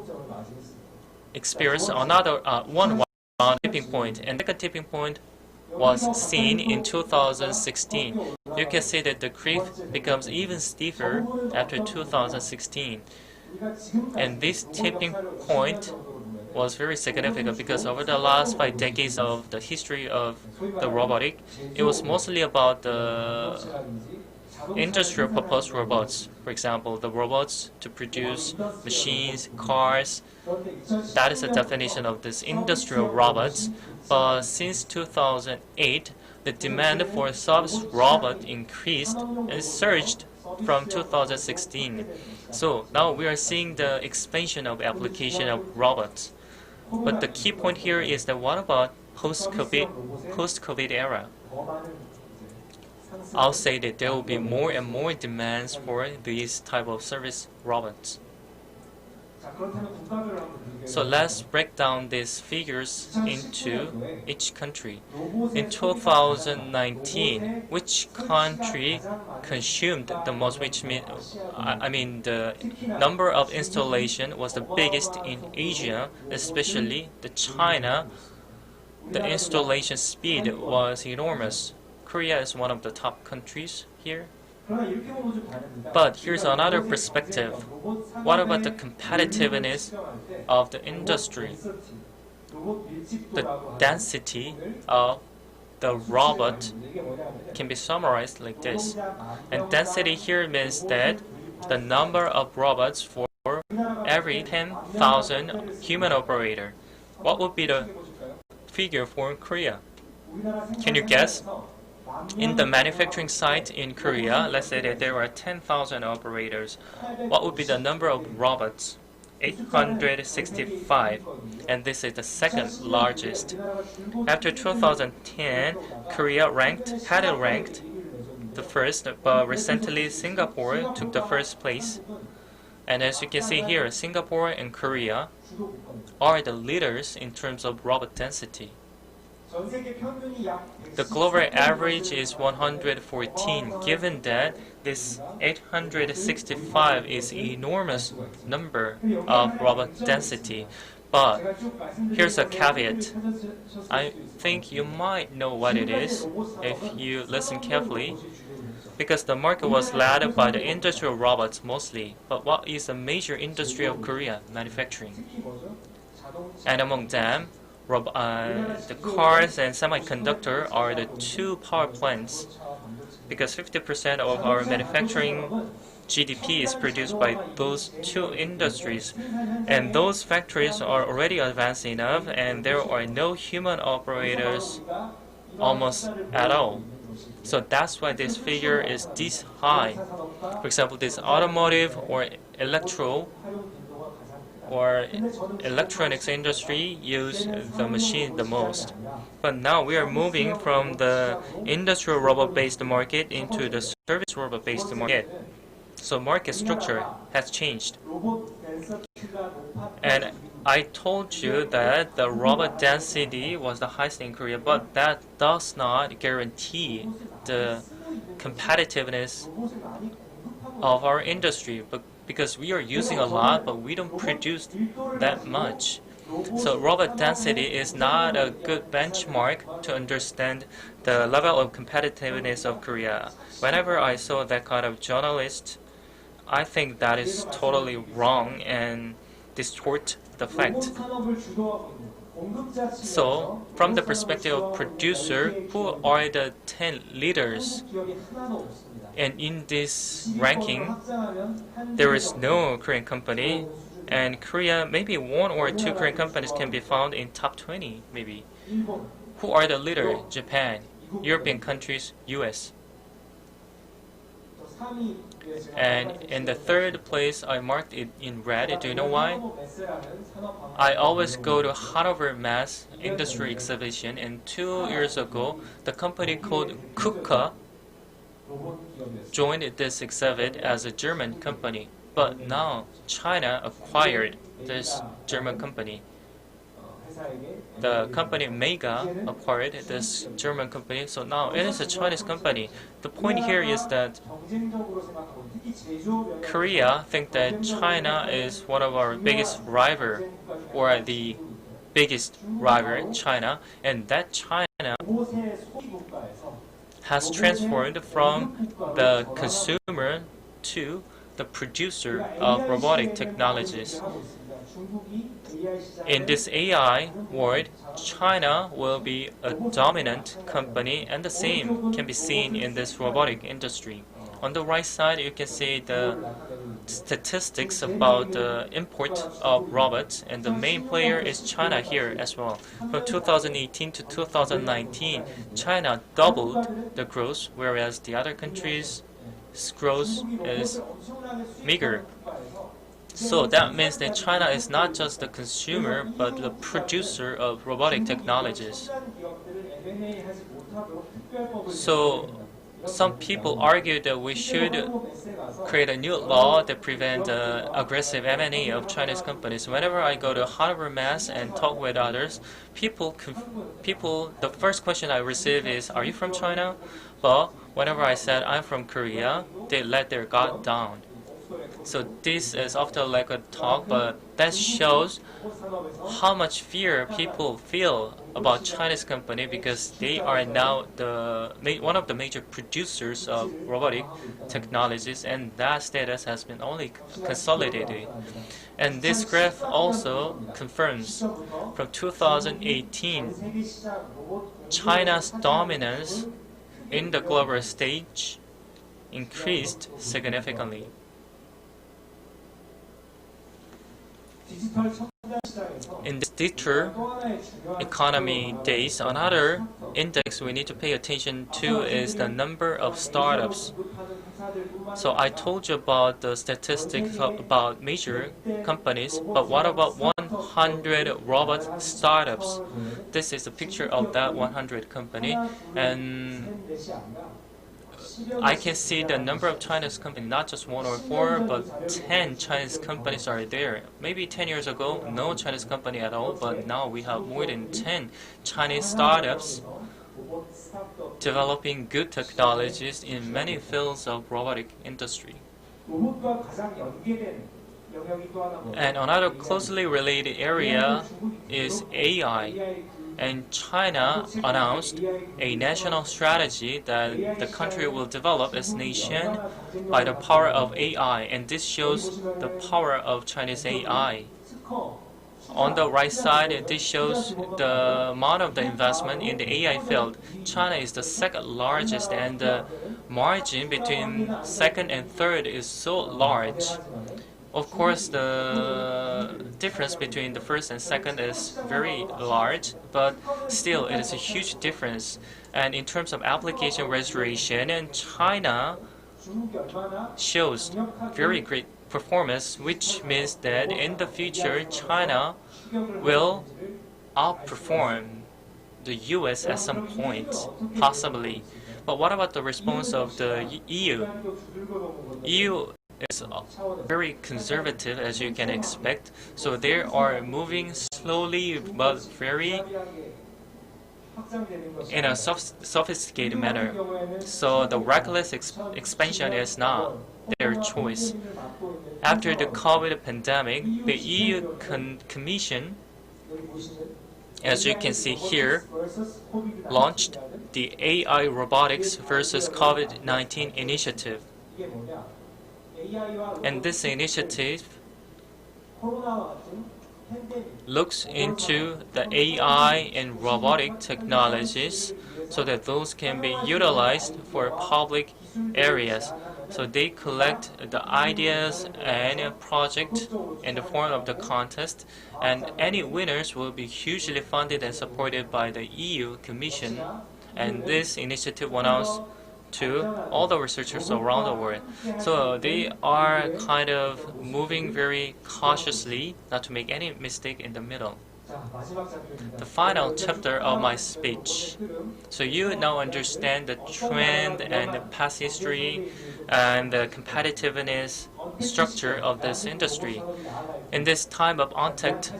S3: experienced another one tipping point, and the second tipping point was seen in 2016. You can see that the graph becomes even steeper after 2016. And this tipping point was very significant because over the last 5 decades of the history of the robotic, it was mostly about the industrial purpose robots. For example, the robots to produce machines, cars. That is the definition of this industrial robots. But since 2008, the demand for service robot increased and surged from 2016. So now we are seeing the expansion of application of robots. But the key point here is that what about post-COVID era? I'll say that there will be more and more demands for these type of service robots. So let's break down these figures into each country. In 2019, which country consumed the most, which mean the number of installation was the biggest in Asia, especially the China. The installation speed was enormous. Korea is one of the top countries here. But here's another perspective. What about the competitiveness of the industry? The density of the robot can be summarized like this. And density here means that the number of robots for every 10,000 human operator. What would be the figure for Korea? Can you guess? In the manufacturing site in Korea, let's say that there are 10,000 operators. What would be the number of robots? 865, and this is the second largest. After 2010, Korea had ranked the first, but recently Singapore took the first place. And as you can see here, Singapore and Korea are the leaders in terms of robot density. The global average is 114, given that this 865 is an enormous number of robot density. But here's a caveat. I think you might know what it is if you listen carefully, because the market was led by the industrial robots mostly. But what is the major industry of Korea? Manufacturing. And among them, the cars and semiconductor are the two power plants, because 50% of our manufacturing GDP is produced by those two industries, and those factories are already advanced enough, and there are no human operators almost at all. So that's why this figure is this high. For example, this automotive or electronics industry use the machine the most. But now we are moving from the industrial robot-based market into the service robot-based market. So market structure has changed. And I told you that the robot density was the highest in Korea, but that does not guarantee the competitiveness of our industry. But because we are using a lot, but we don't produce that much. So robot density is not a good benchmark to understand the level of competitiveness of Korea. Whenever I saw that kind of journalist, I think that is totally wrong and distort the fact. So, from the perspective of producer, who are the 10 leaders? And in this ranking, there is no Korean company, and Korea, maybe one or two Korean companies can be found in top 20, maybe. Who are the leaders? Japan, European countries, US. And in the third place, I marked it in red. Do you know why? I always go to Hanover Mass Industry Exhibition, and 2 years ago, the company called KUKA joined this exhibit as a German company. But now, China acquired this German company. The company Mega acquired this German company, so now it is a Chinese company. The point here is that Korea think that China is one of our biggest rival, or the biggest rival, China, and that China has transformed from the consumer to the producer of robotic technologies. in this AI world, China will be a dominant company, and the same can be seen in this robotic industry. On the right side, you can see the statistics about the import of robots, and the main player is China here as well. From 2018 to 2019, China doubled the growth, whereas the other countries' growth is meager. So that means that China is not just the consumer, but the producer of robotic technologies. So some people argue that we should create a new law that prevent aggressive M&A of Chinese companies. Whenever I go to Harvard Mass and talk with others, the first question I receive is, "Are you from China?" But whenever I said I'm from Korea, they let their guard down. So this is often like a talk, but that shows how much fear people feel about Chinese company, because they are now one of the major producers of robotic technologies, and that status has been only consolidated. And this graph also confirms from 2018, China's dominance in the global stage increased significantly. In this digital economy days, another index we need to pay attention to is the number of startups. So I told you about the statistics about major companies, but what about 100 robot startups? This is a picture of that 100 company, and I can see the number of Chinese companies, not just 1 or 4, but 10 Chinese companies are there. Maybe 10 years ago, no Chinese company at all, but now we have more than 10 Chinese startups developing good technologies in many fields of robotic industry. And another closely related area is AI. And China announced a national strategy that the country will develop its nation by the power of AI, and this shows the power of Chinese AI. On the right side, this shows the amount of the investment in the AI field. China is the second largest, and the margin between second and third is so large. Of course, the difference between the first and second is very large, but still it is a huge difference. And in terms of application registration, and China shows very great performance, which means that in the future, China will outperform the US at some point, possibly. But what about the response of the EU? EU is very conservative, as you can expect, so they are moving slowly but very in a sophisticated manner. So the reckless expansion is not their choice. After the COVID pandemic, the EU Commission, as you can see here, launched the AI Robotics versus COVID-19 initiative. And this initiative looks into the AI and robotic technologies so that those can be utilized for public areas. So they collect the ideas and a project in the form of the contest, and any winners will be hugely funded and supported by the EU Commission. And this initiative went out to all the researchers around the world. So they are kind of moving very cautiously, not to make any mistake in the middle. The final chapter of my speech. So you now understand the trend and the past history and the competitiveness structure of this industry. In this time of untact,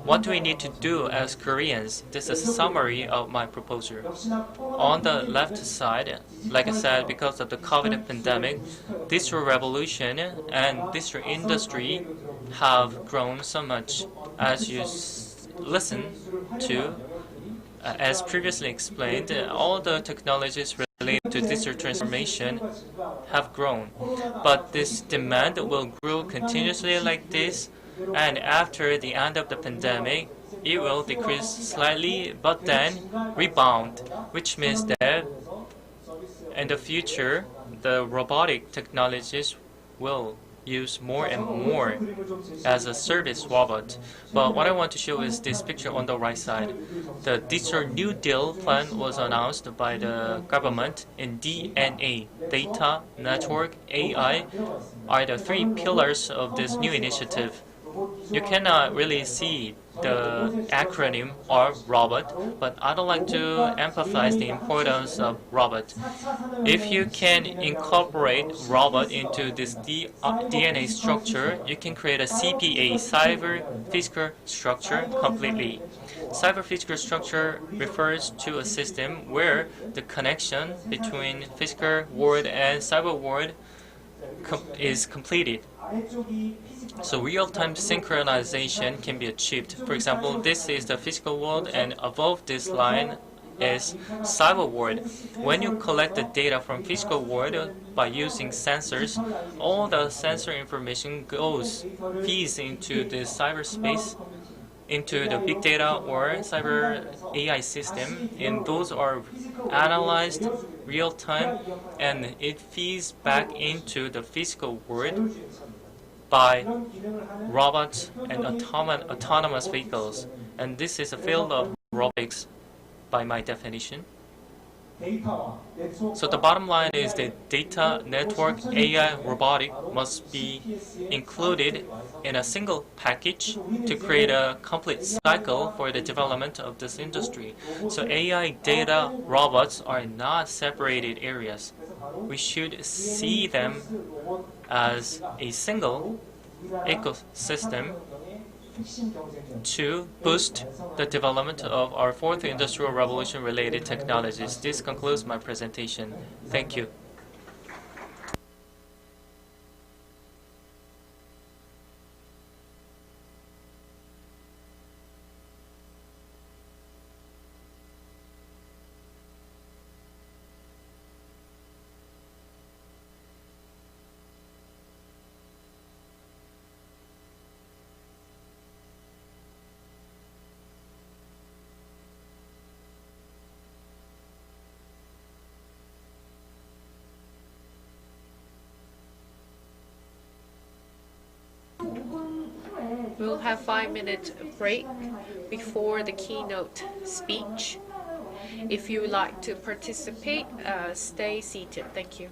S3: what do we need to do as Koreans? This is a summary of my proposal. On the left side, like I said, because of the COVID pandemic, digital revolution and digital industry have grown so much. As you listen to, as previously explained, all the technologies related to digital transformation have grown. But this demand will grow continuously like this and after the end of the pandemic, it will decrease slightly but then rebound, which means that in the future, the robotic technologies will use more and more as a service robot. But what I want to show is this picture on the right side. The Digital New Deal plan was announced by the government in DNA, data, network, AI are the three pillars of this new initiative. You cannot really see the acronym or robot, but I don't like to emphasize the importance of robot. If you can incorporate robot into this DNA structure, you can create a CPA, cyber physical structure, completely. Cyber physical structure refers to a system where the connection between physical world and cyber world is completed. So real-time synchronization can be achieved. For example, this is the physical world, and above this line is cyber world. When you collect the data from physical world by using sensors, all the sensor information feeds into the cyberspace, into the big data or cyber AI system, and those are analyzed real time, and it feeds back into the physical world by robots and autonomous vehicles. And this is a field of robotics by my definition. So the bottom line is that data, network, AI, robotic must be included in a single package to create a complete cycle for the development of this industry. So AI, data, robots are not separated areas. We should see them as a single ecosystem to boost the development of our fourth industrial revolution related technologies. This concludes my presentation. Thank you.
S2: We'll have 5 minute break before the keynote speech. If you would like to participate, stay seated. Thank you.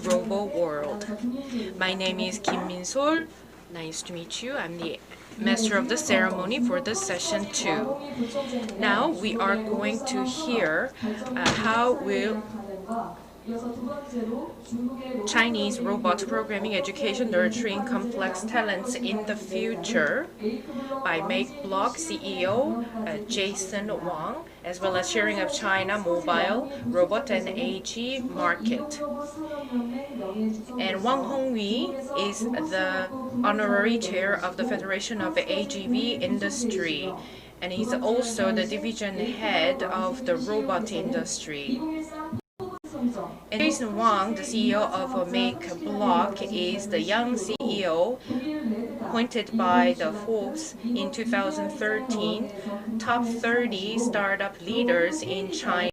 S2: ROBOTWORLD. My name is Kim Min-sol. Nice to meet you. I'm the Master of the Ceremony for this session 2. Now we are going to hear how will Chinese robot programming education nurturing complex talents in the future by MakeBlock CEO Jason Wang, as well as sharing of China mobile, robot, and AG market. And Wang Hongwei is the honorary chair of the Federation of the AGV industry, and he's also the division head of the robot industry. And Jason Wang, the CEO of MakeBlock, is the young CEO appointed by the Forbes in 2013, top 30 startup leaders in China.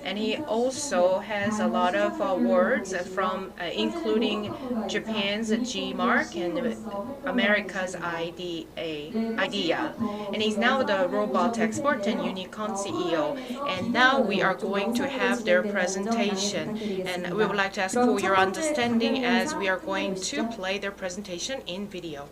S2: And he also has a lot of awards from including Japan's G-Mark and America's IDEA. And he's now the Robot Export and Unicorn CEO. And now we are going to have their presentation. And we would like to ask for your understanding as we are going to play their presentation in video.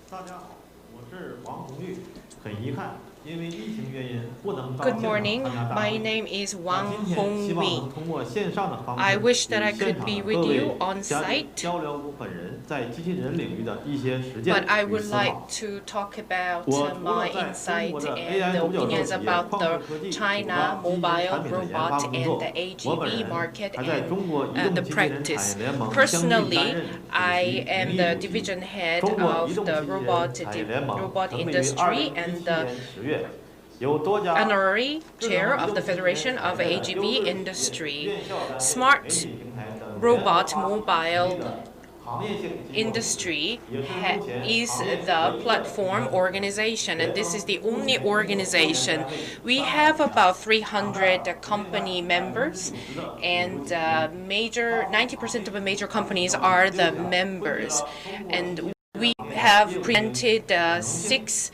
S4: 大家好，我是王红玉。很遗憾，因为疫情原因不能到
S2: Good
S4: 现场
S2: morning.
S4: 参加大
S2: My
S4: 会。
S2: name is
S4: 今
S2: Wang
S4: 天希望
S2: Hongwei.
S4: 能通过线上的方式
S2: I
S4: 与
S2: wish that I
S4: 现
S2: could
S4: 场
S2: be
S4: 的
S2: with
S4: 各
S2: you
S4: 位
S2: on
S4: 交
S2: site,
S4: 交流我本人在机器人领域的一些实践
S2: but I
S4: 与
S2: would
S4: 思
S2: like
S4: 考。
S2: to talk about
S4: 我除了
S2: my
S4: 在中
S2: insight
S4: 国的
S2: and
S4: AI
S2: the
S4: 独角兽
S2: opinions
S4: 企业
S2: about
S4: 旷
S2: the
S4: 视科技主
S2: China
S4: 抓机器人
S2: mobile
S4: 产品的研发
S2: robot
S4: 工
S2: and
S4: 作。
S2: the
S4: 我本
S2: AGV
S4: 人
S2: market
S4: 还在
S2: and
S4: 中国移动
S2: the
S4: 机器人产
S2: practice.
S4: 业联盟相继担
S2: Personally,
S4: 任
S2: I
S4: 主席
S2: am
S4: 名
S2: the
S4: 誉主席。
S2: division head
S4: 中国
S2: of
S4: 移动机
S2: the
S4: 器人
S2: robot
S4: 产业联盟
S2: robot
S4: 成立于
S2: industry
S4: 2017
S2: and the
S4: 年10月，由多家
S2: honorary
S4: 智
S2: chair
S4: 能移
S2: of
S4: 动
S2: the
S4: 机器人
S2: Federation
S4: 产
S2: of
S4: 业的
S2: AGV
S4: 优质企业、
S2: industry.
S4: 院校单位、
S2: Smart
S4: 媒体平台等
S2: robot
S4: 联合
S2: mobile
S4: 的行业性机构
S2: industry
S4: 也是目前
S2: is
S4: 行业
S2: the
S4: 唯一的
S2: platform organization, and this is the only organization. We have about 300 company members, and major 90% of the major companies are the members, and we have presented 6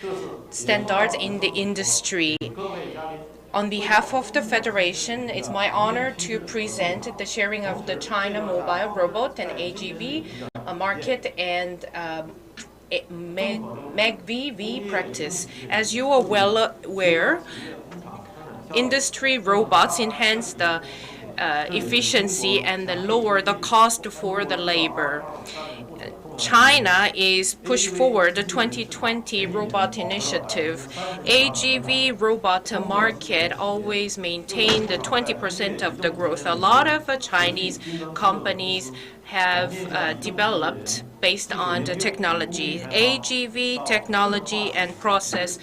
S2: standards in the industry.
S4: 各位嘉宾。
S2: On behalf of the Federation, it's my honor to present the sharing of the China mobile robot and AGV market and MAGVV practice. As you are well aware, industry robots enhance the efficiency and lower the cost for the labor. China is pushed forward the 2020 robot initiative. AGV robot market always maintained 20% of the growth. A lot of Chinese companies have developed based on the technology. AGV technology and process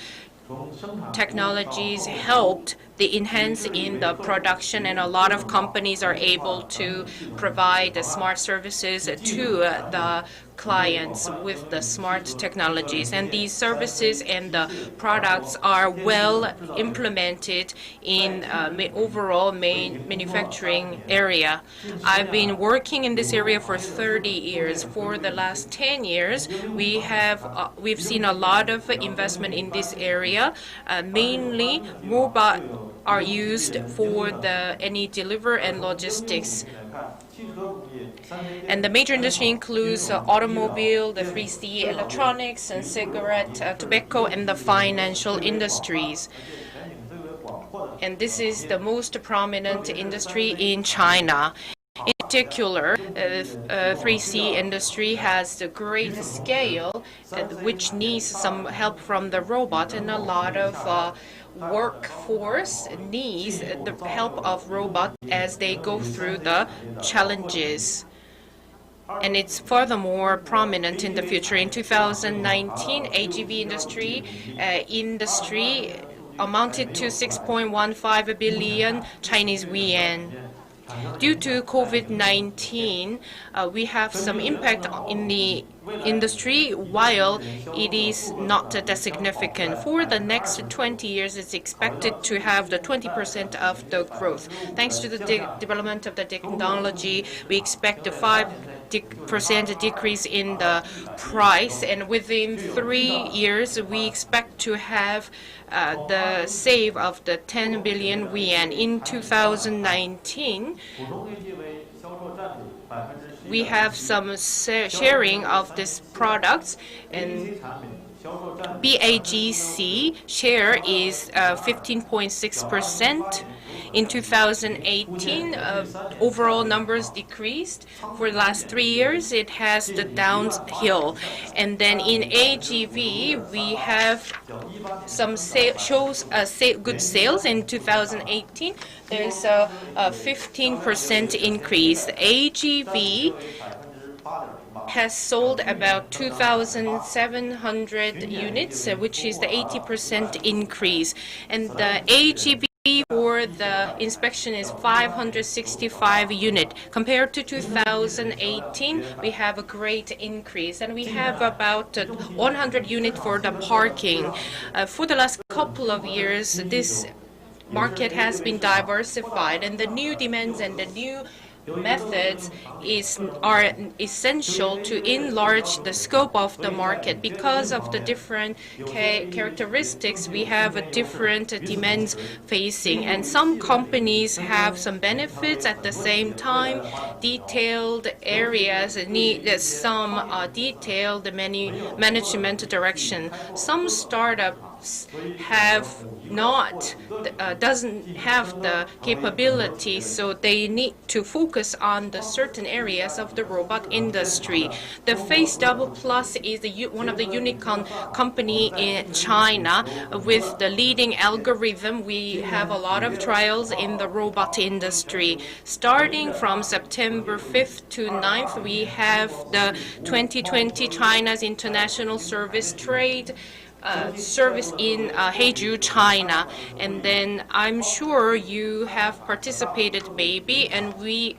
S2: technologies helped the enhance in the production, and a lot of companies are able to provide the smart services to the clients with the smart technologies, and these services and the products are well implemented in overall manufacturing area. I've been working in this area for 30 years. For the last 10 years, we've seen a lot of investment in this area. Mainly, robots are used for any delivery and logistics. And the major industry includes automobile, the 3C electronics, and cigarette, tobacco, and the financial industries. And this is the most prominent industry in China. In particular, 3C industry has a great scale, which needs some help from the robot, and a lot of workforce needs the help of robots as they go through the challenges. And it's furthermore prominent in the future. In 2019, AGV industry amounted to 6.15 billion Chinese yuan. Due to COVID-19, we have some impact in the industry, while it is not that significant. For the next 20 years, it's expected to have the 20% of the growth. Thanks to the development of the technology, we expect the 5 percent decrease in the price, and within 3 years we expect to have the save of the 10 billion yuan. In 2019, we have some sharing of these products, and BAGC share is 15.6%. In 2018, overall numbers decreased. For the last 3 years, it has the downhill. And then in AGV, we have some good sales in 2018. There's a 15% increase. AGV has sold about 2,700 units, which is the 80% increase. And the AGV for the inspection is 565 units. Compared to 2018, we have a great increase, and we have about 100 units for the parking. For the last couple of years, this market has been diversified, and the new demands and the new methods are essential to enlarge the scope of the market. Because of the different characteristics, we have different demands facing, and some companies have some benefits. At the same time, detailed areas need some detailed management direction. Some startups doesn't have the capability, so they need to focus on the certain areas of the robot industry. The Face Double Plus is one of the unicorn company in China with the leading algorithm. We have a lot of trials in the robot industry. Starting from September 5th to 9th, we have the 2020 China's International Service Trade service in Heizhou, China. And then I'm sure you have participated maybe, and we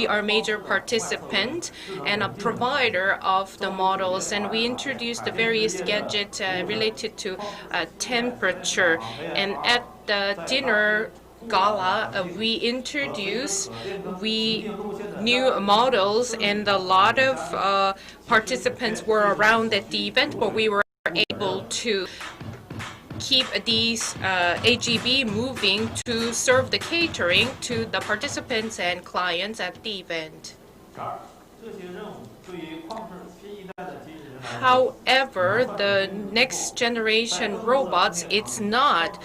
S2: are major participant and a provider of the models, and we introduced the various gadgets related to temperature. And at the dinner gala, we introduced new models, and a lot of participants were around at the event, but we were able to keep these AGV moving to serve the catering to the participants and clients at the event. However, the next generation robots, it's not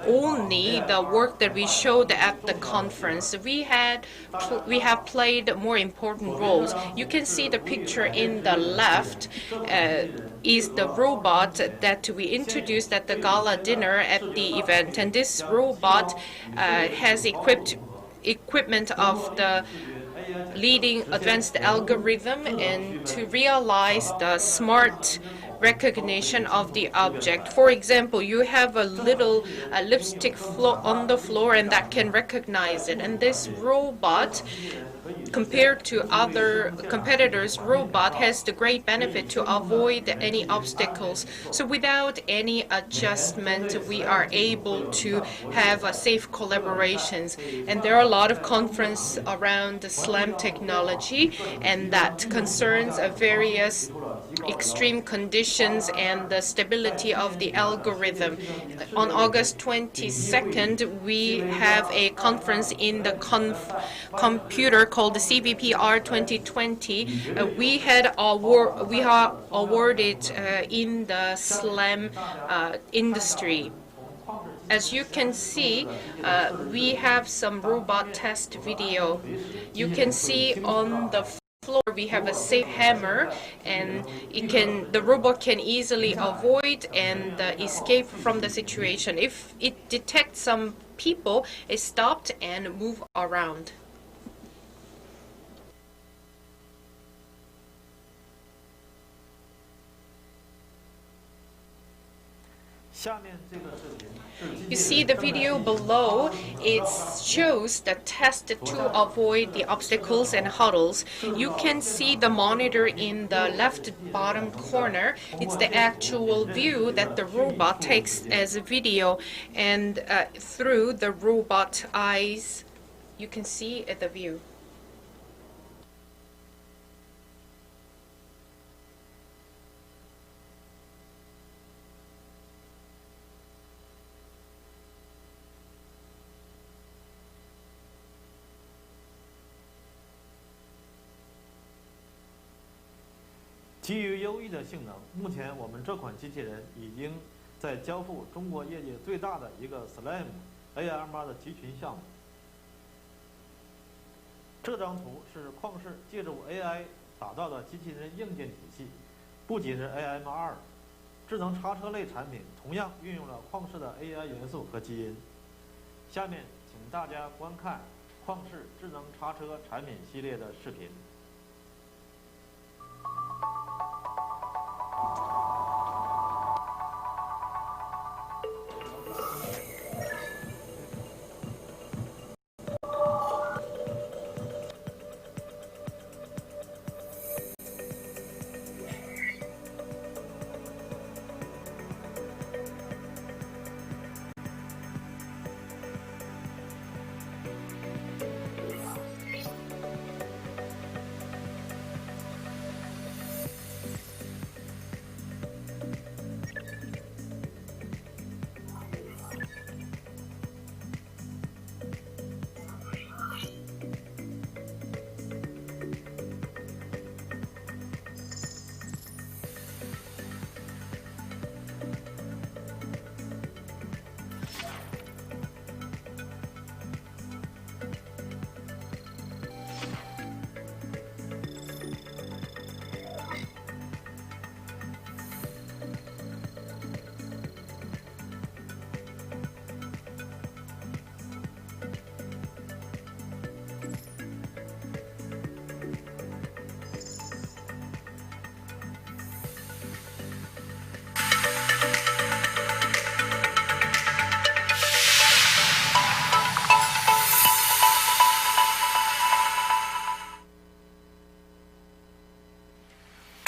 S2: only the work that we showed at the conference. We have played more important roles. You can see the picture in the left is the robot that we introduced at the gala dinner at the event, and this robot has equipment of the leading advanced algorithm and to realize the smart recognition of the object. For example, you have a little lipstick on the floor, and that can recognize it. And this robot, compared to other competitors' robot, has the great benefit to avoid any obstacles. So without any adjustment, we are able to have a safe collaborations. And there are a lot of conferences around the SLAM technology, and that concerns various extreme conditions and the stability of the algorithm. On August 22nd, we have a conference in the computer called the CVPR 2020. We are awarded in the SLAM industry. As you can see, we have some robot test video. You can see on the floor we have a safe hammer, and the robot can easily avoid and escape from the situation. If it detects some people, it stopped and move around. You see the video below, it shows the test to avoid the obstacles and hurdles. You can see the monitor in the left bottom corner. It's the actual view that the robot takes as a video, and through the robot eyes, you can see the view.
S4: 基于优异的性能，目前我们这款机器人已经在交付中国业界最大的一个 SLAM AMR 的集群项目。这张图是旷视借助 AI 打造的机器人硬件体系，不仅是 AMR， 智能叉车类产品同样运用了旷视的 AI 元素和基因。下面请大家观看旷视智能叉车产品系列的视频。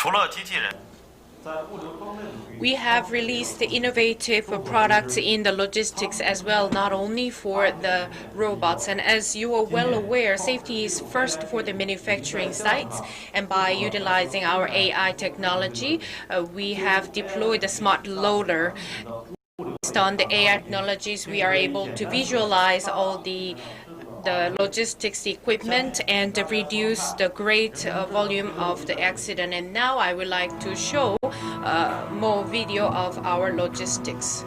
S4: 除了机器人，在物流方面领域
S2: We have released innovative products in the logistics as well, not only for the robots. And as you are well aware, safety is first for the manufacturing sites. And by utilizing our AI technology, we have deployed a smart loader. Based on the AI technologies, we are able to visualize all the logistics equipment and reduce the great volume of the accident. And now I would like to show more video of our logistics.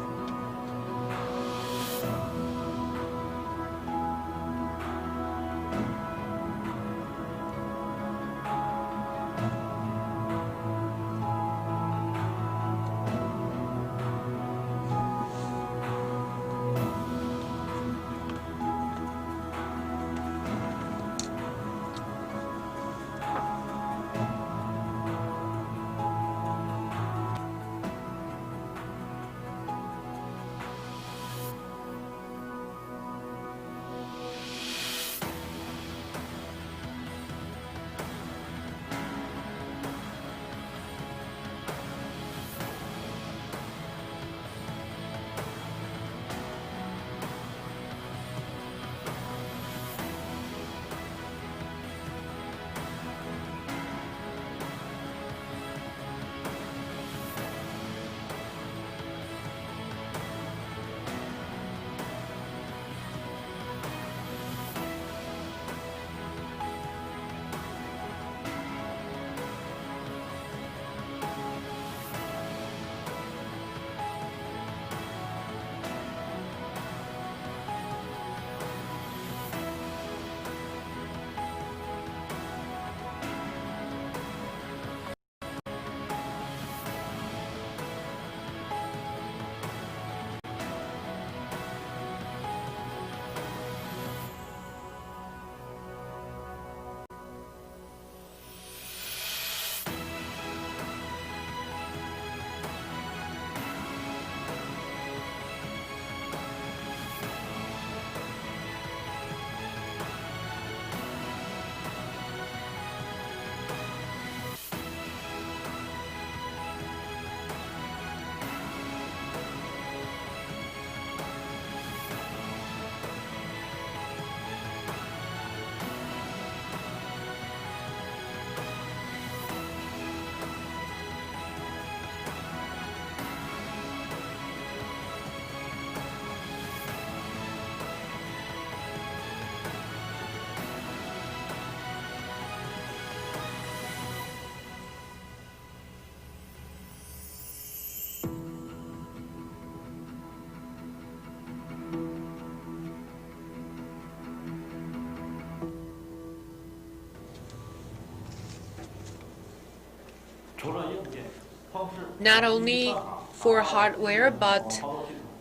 S2: not only for hardware but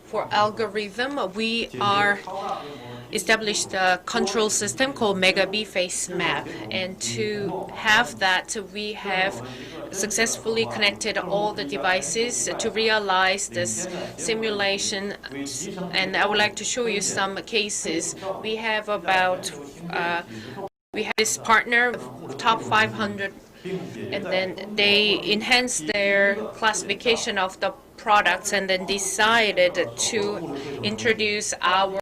S2: for algorithm. We are established a control system called Megabee Face Map, and to have that, we have successfully connected all the devices to realize this simulation. And I would like to show you some cases. We have we have this partner, top 500, and then they enhanced their classification of the products and then decided to introduce our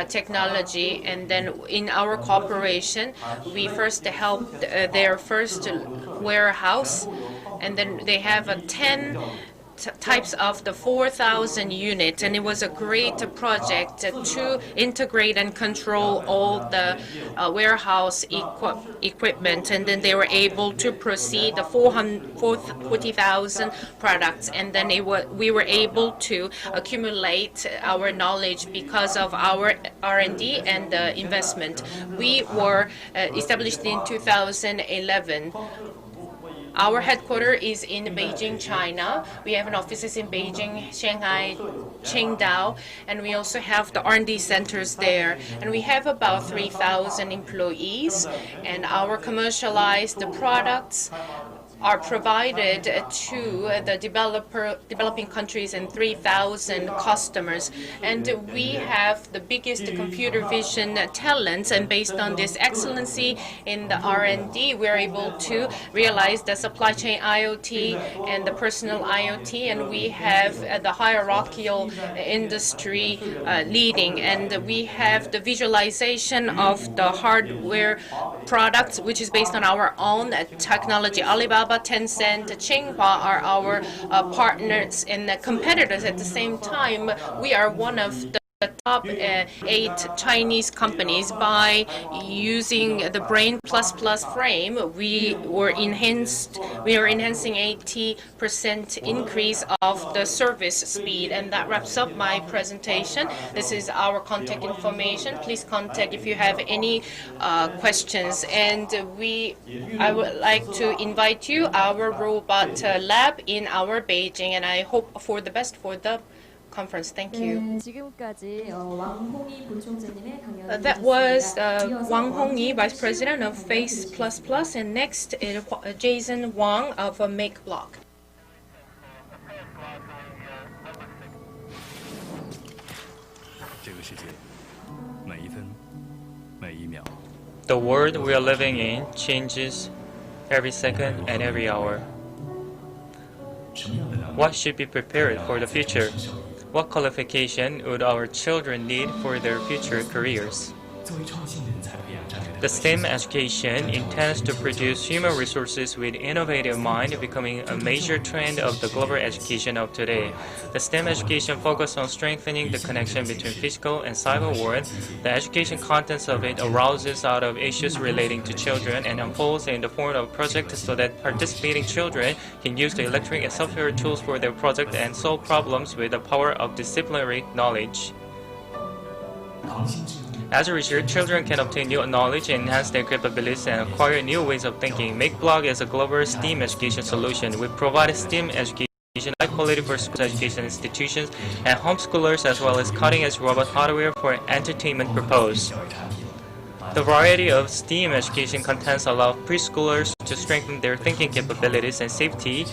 S2: technology. And then in our cooperation, we first helped their first warehouse, and then they have 10 types of the 4,000 units, and it was a great project to integrate and control all the warehouse equipment, and then they were able to proceed the 40,000 products, and then we were able to accumulate our knowledge because of our R&D and investment. We were established in 2011. Our headquarters is in Beijing, China. We have offices in Beijing, Shanghai, Qingdao, and we also have the R&D centers there. And we have about 3,000 employees, and our commercialized products are provided to the developing countries and 3,000 customers. And we have the biggest computer vision talents, and based on this excellency in the R&D, we're able to realize the supply chain IoT and the personal IoT, and we have the hierarchical industry leading, and we have the visualization of the hardware products, which is based on our own technology. Alibaba, Tencent, Tsinghua are our partners and competitors. At the same time, we are one of the top 8 Chinese companies. By using the Brain++ frame, we are enhancing 80% increase of the service speed. And that wraps up my presentation. This is our contact information. Please contact if you have any questions. And I would like to invite you our robot lab in our Beijing, and I hope for the best for the conference. Thank you. That was Wang Hongyi, Vice President of Face++, and next is Jason Wang of MakeBlock.
S3: The world we are living in changes every second and every hour. What should be prepared for the future? What qualification would our children need for their future careers? The STEM education intends to produce human resources with innovative mind, becoming a major trend of the global education of today. The STEM education focuses on strengthening the connection between physical and cyber world. The education contents of it arises out of issues relating to children and unfolds in the form of projects so that participating children can use the electronic and software tools for their project and solve problems with the power of disciplinary knowledge. As a result, children can obtain new knowledge, enhance their capabilities, and acquire new ways of thinking. MakeBlock is a global STEAM education solution. We provide STEAM education high quality for school education institutions and homeschoolers, as well as cutting-edge robot hardware for entertainment purposes. The variety of STEAM education contents allow preschoolers to strengthen their thinking capabilities and safety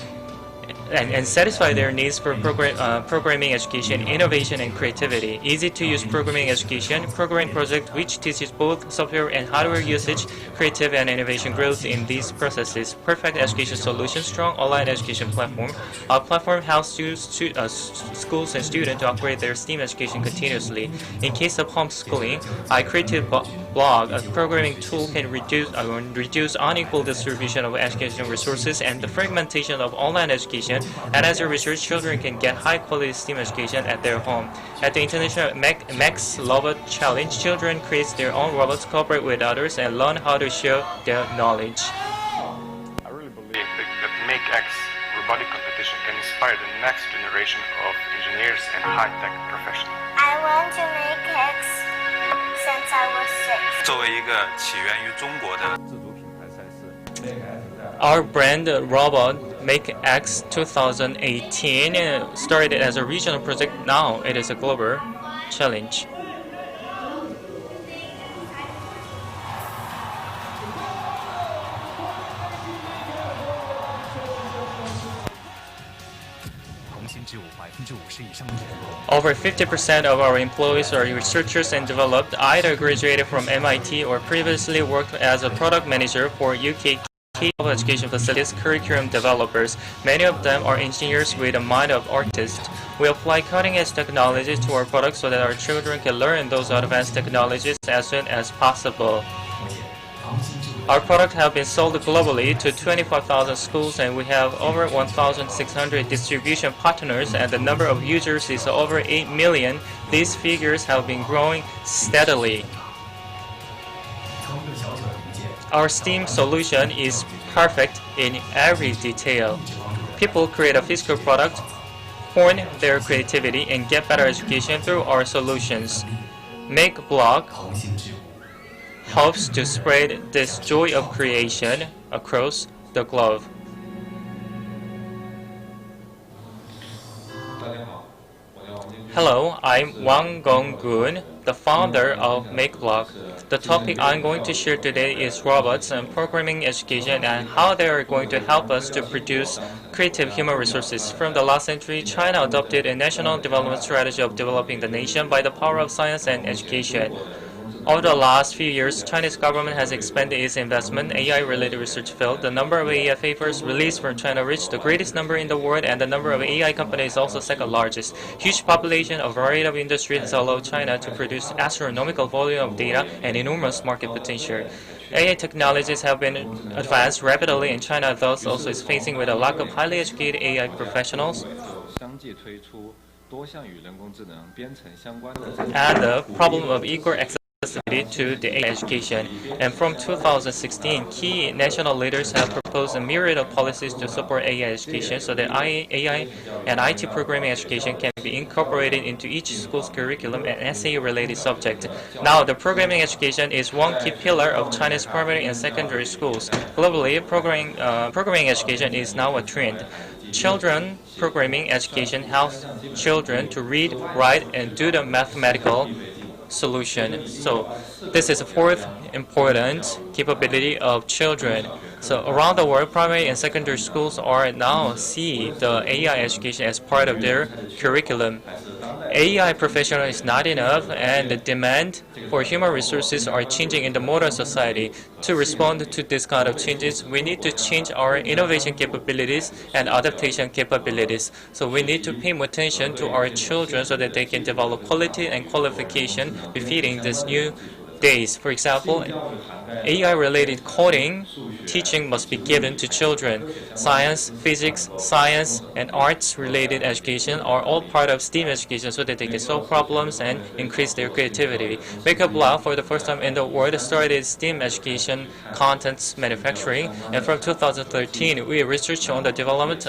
S3: and satisfy their needs for programming education, innovation, and creativity. Easy-to-use programming education, programming project which teaches both software and hardware usage, creative and innovation growth in these processes. Perfect education solution, strong online education platform. Our platform helps schools and students to upgrade their STEAM education continuously. In case of homeschooling, I created blog, a programming tool can reduce unequal distribution of education resources and the fragmentation of online education, and as a result, children can get high-quality STEAM education at their home. At the International Max Robot Challenge, children create their own robots, cooperate with others, and learn how to share their knowledge.
S5: I really believe that MakeX robotic competition can inspire the next generation of engineers and high-tech professionals.
S6: I want to make X since I was 6.
S7: 作为一个起源于中国的
S3: Our brand robot Make X 2018 started as a regional project. Now it is a global challenge. Over 50% of our employees are researchers and developed, either graduated from MIT or previously worked as a product manager for UK education facilities curriculum developers. Many of them are engineers with a mind of artists. We apply cutting-edge technologies to our products so that our children can learn those advanced technologies as soon as possible. Our products have been sold globally to 25,000 schools, and we have over 1,600 distribution partners, and the number of users is over 8 million. These figures have been growing steadily. Our STEAM solution is perfect in every detail. People create a physical product, hone their creativity, and get better education through our solutions. Make Blog helps to spread this joy of creation across the globe. Hello, I'm Wang Gonggun, the founder of MakeBlock. The topic I'm going to share today is robots and programming education and how they are going to help us to produce creative human resources. From the last century, China adopted a national development strategy of developing the nation by the power of science and education. Over the last few years, Chinese government has expanded its investment in AI-related research field. The number of AI papers released from China reached the greatest number in the world, and the number of AI companies is also second largest. Huge population, a variety of industries has allowed China to produce astronomical volume of data and enormous market potential. AI technologies have been advanced rapidly, and China thus also is facing with a lack of highly educated AI professionals and the problem of equal accessibility to the AI education. And from 2016, key national leaders have proposed a myriad of policies to support AI education so that AI and IT programming education can be incorporated into each school's curriculum and essay-related subject. Now, the programming education is one key pillar of China's primary and secondary schools. Globally, programming education is now a trend. Children programming education helps children to read, write, and do the mathematical solution. So this is the fourth important capability of children. So around the world, primary and secondary schools are now see the AI education as part of their curriculum. AI professional is not enough, and the demand for human resources are changing in the modern society. To respond to this kind of changes, we need to change our innovation capabilities and adaptation capabilities. So we need to pay more attention to our children so that they can develop quality and qualification befitting this new days. For example, AI-related coding teaching must be given to children. Science, physics, science, and arts-related education are all part of STEAM education so that they can solve problems and increase their creativity. MakeBlock, for the first time in the world, started STEAM education contents manufacturing, and from 2013, we researched on the development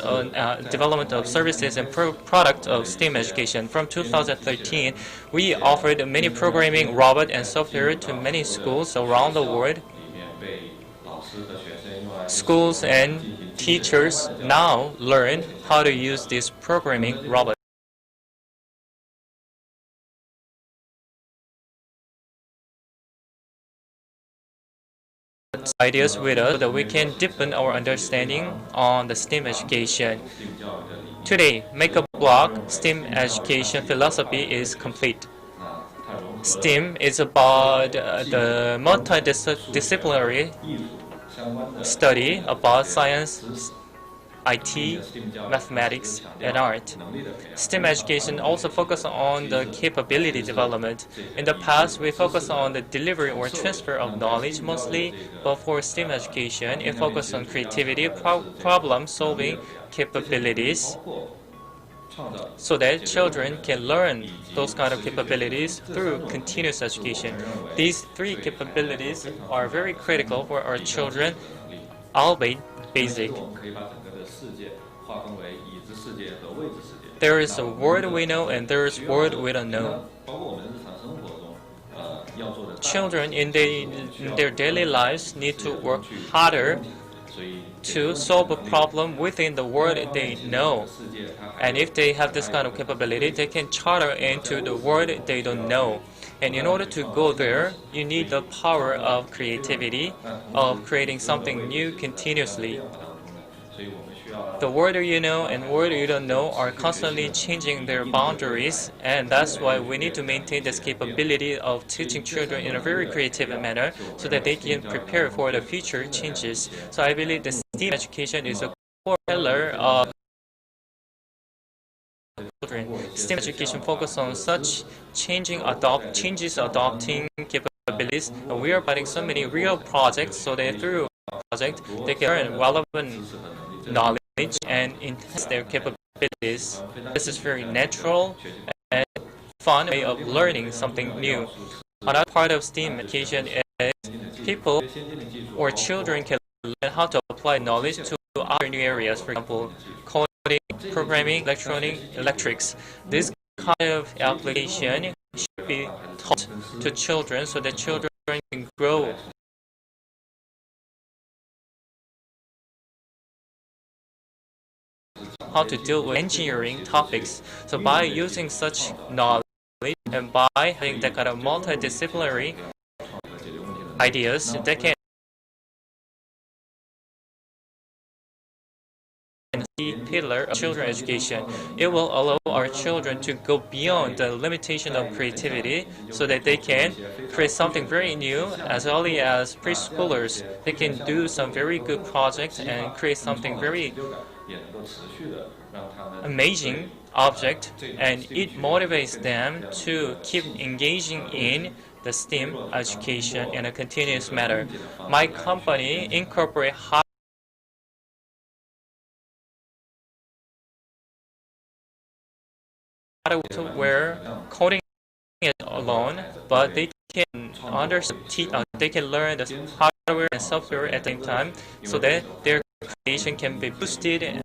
S3: of services and product of STEAM education. From 2013, we offered many programming, robot, and software to many schools around the world. Schools and teachers now learn how to use this programming robot. Ideas with us so that we can deepen our understanding on the STEAM education. Today, MakeBlock STEAM education philosophy is complete. STEAM is about the multidisciplinary study about science, IT, mathematics, and art. STEM education also focuses on the capability development. In the past, we focused on the delivery or transfer of knowledge mostly, but for STEM education, it focuses on creativity, problem-solving capabilities, so that children can learn those kind of capabilities through continuous education. These three capabilities are very critical for our children, albeit basic. There is a world we know and there is a world we don't know. Children in their daily lives need to work harder to solve a problem within the world they know. And if they have this kind of capability, they can charter into the world they don't know. And in order to go there, you need the power of creativity, of creating something new continuously. The world you know and world you don't know are constantly changing their boundaries, and that's why we need to maintain this capability of teaching children in a very creative manner so that they can prepare for the future changes. So I believe the STEAM education is a core pillar of children. STEM education focuses on such changes adopting capabilities, and we are providing so many real projects so that through project they can learn relevant knowledge and enhance their capabilities. This is very natural and fun way of learning something new. Another part of STEAM education is people or children can learn how to apply knowledge to other new areas. For example, coding, programming, electrics. This kind of application should be taught to children so that children can grow how to deal with engineering topics. So by using such knowledge and by having that kind of multidisciplinary ideas, they can be a pillar of children's education. It will allow our children to go beyond the limitation of creativity so that they can create something very new as early as preschoolers. They can do some very good projects and create something very amazing object, and it motivates them to keep engaging in the STEAM education in a continuous manner. My company incorporates hardware coding it alone, but they can they can learn the hardware and software at the same time, so that their creation can be boosted and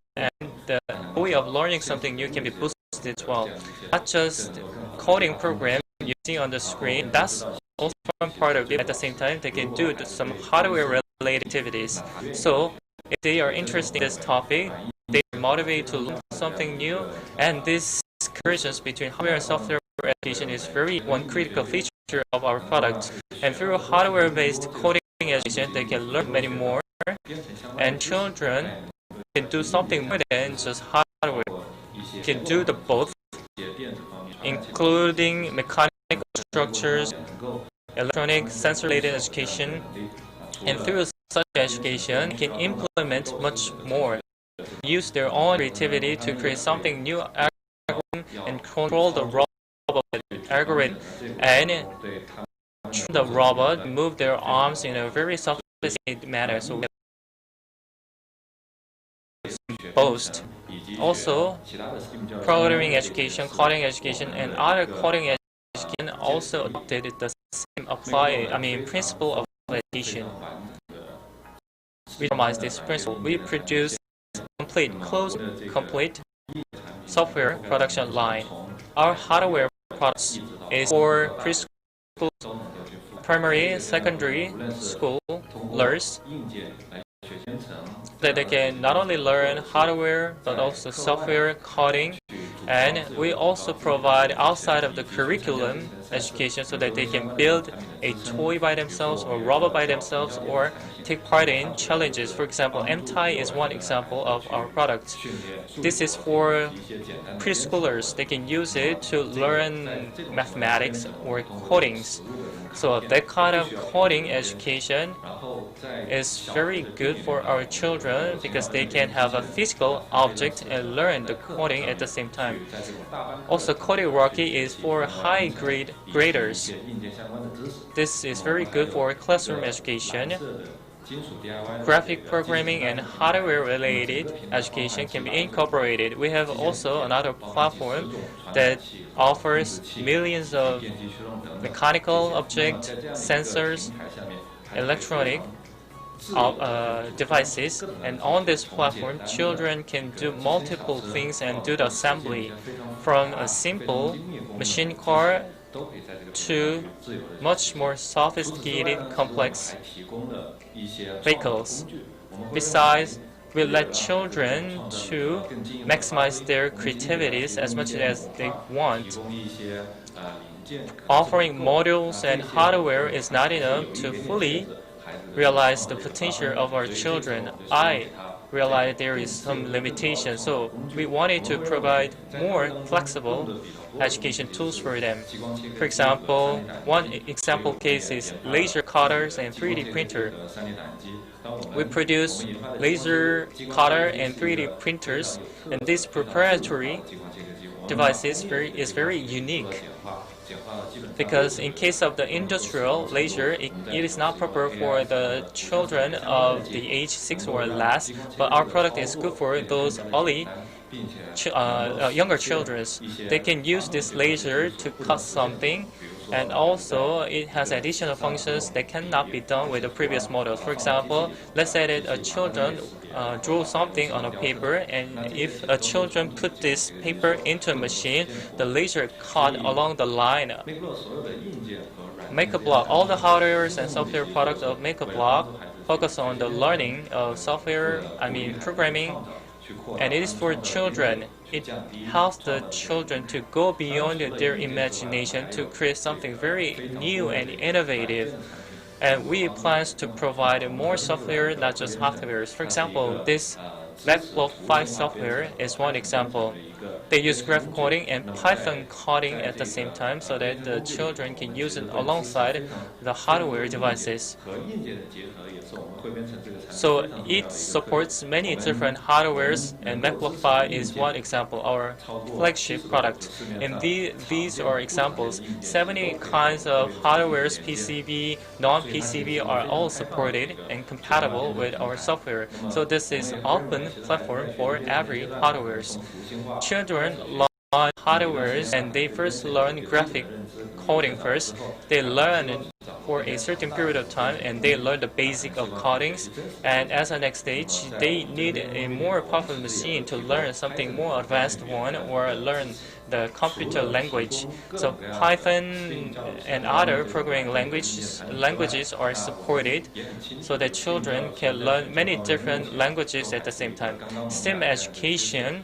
S3: the way of learning something new can be boosted as well. Not just coding program you see on the screen, that's also one part of it. At the same time, they can do some hardware-related activities. So if they are interested in this topic, they are motivated to learn something new, and this convergence between hardware and software education is one critical feature of our product. And through hardware-based coding education, they can learn many more, and children can do something more than just hardware. Can do the both, including mechanical structures, electronic, sensor-related education, and through such education, can implement much more. Use their own creativity to create something new and control the robot algorithm and the robot move their arms in a very sophisticated manner. So boast. Also, programming education, coding education, and other coding education also adopted the same principle of education. We promise this principle. We produce complete software production line. Our hardware products is for preschool, primary, secondary schoolers, that they can not only learn hardware but also software coding, and we also provide outside of the curriculum education so that they can build a toy by themselves or robot by themselves or take part in challenges. For example, MTI is one example of our product. This is for preschoolers. They can use it to learn mathematics or codings. So that kind of coding education is very good for our children because they can have a physical object and learn the coding at the same time. Also, coding Rocky is for high graders. This is very good for classroom education. Graphic programming and hardware-related education can be incorporated. We have also another platform that offers millions of mechanical objects, sensors, electronic devices, and on this platform, children can do multiple things and do the assembly, from a simple machine car to much more sophisticated, complex vehicles. Besides, we let children to maximize their creativities as much as they want. Offering modules and hardware is not enough to fully realize the potential of our children. I realize there is some limitation, so we wanted to provide more flexible education tools for them. For example, one example case is laser cutters and 3D printer. We produce laser cutter and 3D printers, and this proprietary device is very unique. Because in case of the industrial laser, it is not proper for the children of the age 6 or less, but our product is good for those younger children. They can use this laser to cut something, and also it has additional functions that cannot be done with the previous models. For example, let's say that a children draw something on a paper, and if a children put this paper into a machine, the laser cut along the line. MakerBlock, all the hardware and software products of MakerBlock focus on the learning of programming, and it is for children. It helps the children to go beyond their imagination to create something very new and innovative. And we plan to provide more software, not just hardware. For example, this MacBlock 5 software is one example. They use graph coding and Python coding at the same time so that the children can use it alongside the hardware devices. So it supports many different hardwares, and MacBlock 5 is one example, our flagship product. And these are examples. 70 kinds of hardwares, PCB, non-PCB, are all supported and compatible with our software. So this is open platform for every hardwares. Children learn hardwares, and they first learn graphic coding first. They learn for a certain period of time, and they learn the basic of codings. And as a next stage, they need a more powerful machine to learn something more advanced one, or learn the computer language. So Python and other programming languages are supported so that children can learn many different languages at the same time. STEM education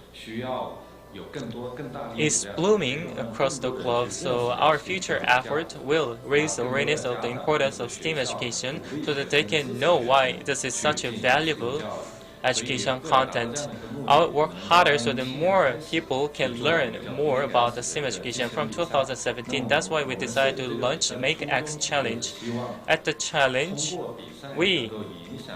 S3: is blooming across the globe, so our future effort will raise awareness of the importance of STEM education so that they can know why this is such a valuable education content. I will work harder so that more people can learn more about the STEM education from 2017. That's why we decided to launch MakeX Challenge. At the challenge, we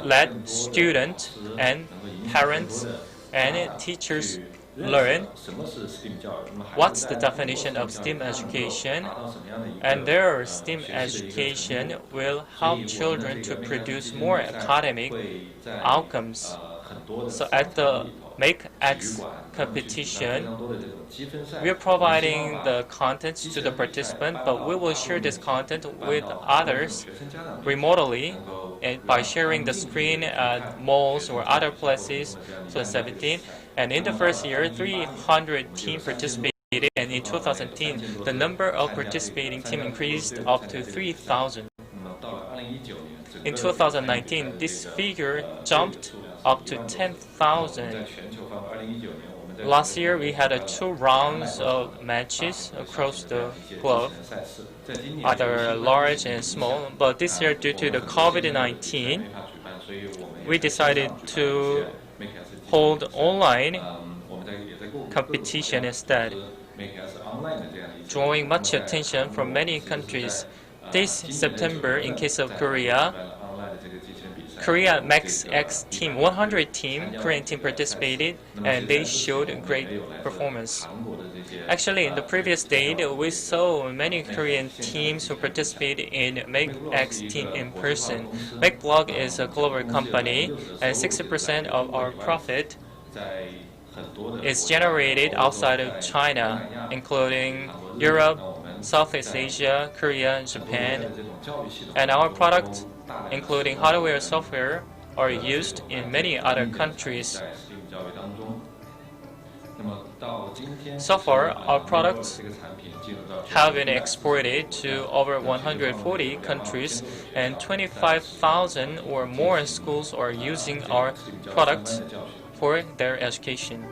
S3: let students and parents and teachers learn what's the definition of STEM education, and their STEM education will help children to produce more academic outcomes. So at the MakeX competition, we are providing the content to the participant, but we will share this content with others remotely and by sharing the screen at malls or other places. So 17. And in the first year, 300 teams participated, and in 2010, the number of participating teams increased up to 3,000. In 2019, this figure jumped up to 10,000. Last year, we had 2 rounds of matches across the globe, either large and small. But this year, due to the COVID-19, we decided to hold online competition instead, drawing much attention from many countries. This September, in case of Korea MakeX team, 100 Korean team participated, and they showed great performance. Actually, in the previous day, we saw many Korean teams who participated in MakeX team in person. MakeBlog is a global company, and 60% of our profit is generated outside of China, including Europe, Southeast Asia, Korea, Japan. And our products, including hardware and software, are used in many other countries. So far, our products have been exported to over 140 countries, and 25,000 or more schools are using our products for their education.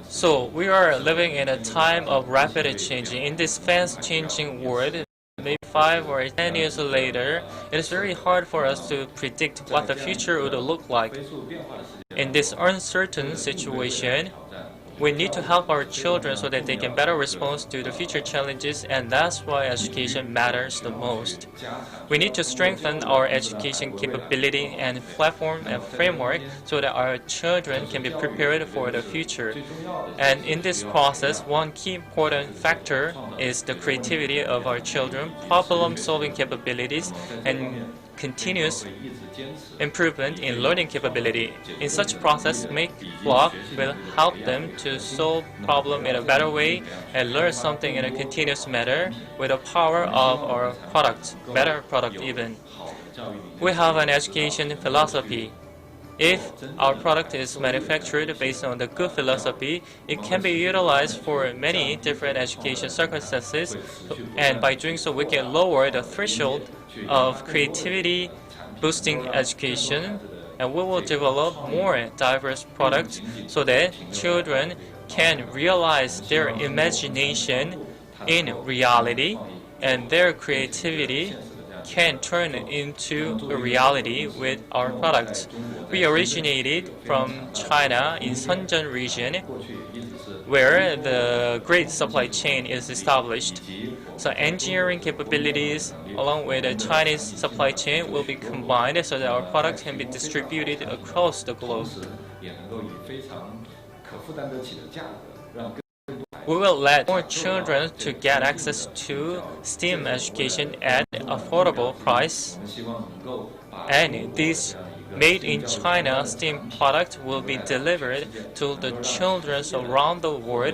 S3: So we are living in a time of rapid changing. In this fast-changing world, maybe 5 or 10 years later, it is very hard for us to predict what the future would look like. In this uncertain situation, we need to help our children so that they can better respond to the future challenges, and that's why education matters the most. We need to strengthen our education capability and platform and framework so that our children can be prepared for the future. And in this process, one key important factor is the creativity of our children, problem-solving capabilities, and continuous improvement in learning capability. In such process, Make Block will help them to solve problem in a better way and learn something in a continuous manner with the power of our product, better product even. We have an education philosophy. If our product is manufactured based on the good philosophy, it can be utilized for many different education circumstances, and by doing so we can lower the threshold of creativity boosting education, and we will develop more diverse products so that children can realize their imagination in reality, and their creativity can turn into a reality with our products. We originated from China in Shenzhen region, where the great supply chain is established. So engineering capabilities along with the Chinese supply chain will be combined so that our products can be distributed across the globe. We will let more children to get access to STEAM education at affordable price, and this made in China STEAM product will be delivered to the children around the world,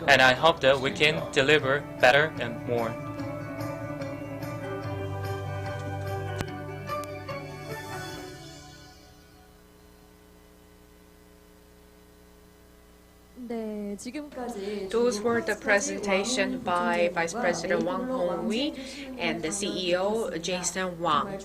S3: and I hope that we can deliver better and more.
S2: Those were the presentation by Vice President Wang Hongwei and the CEO Jason Wang.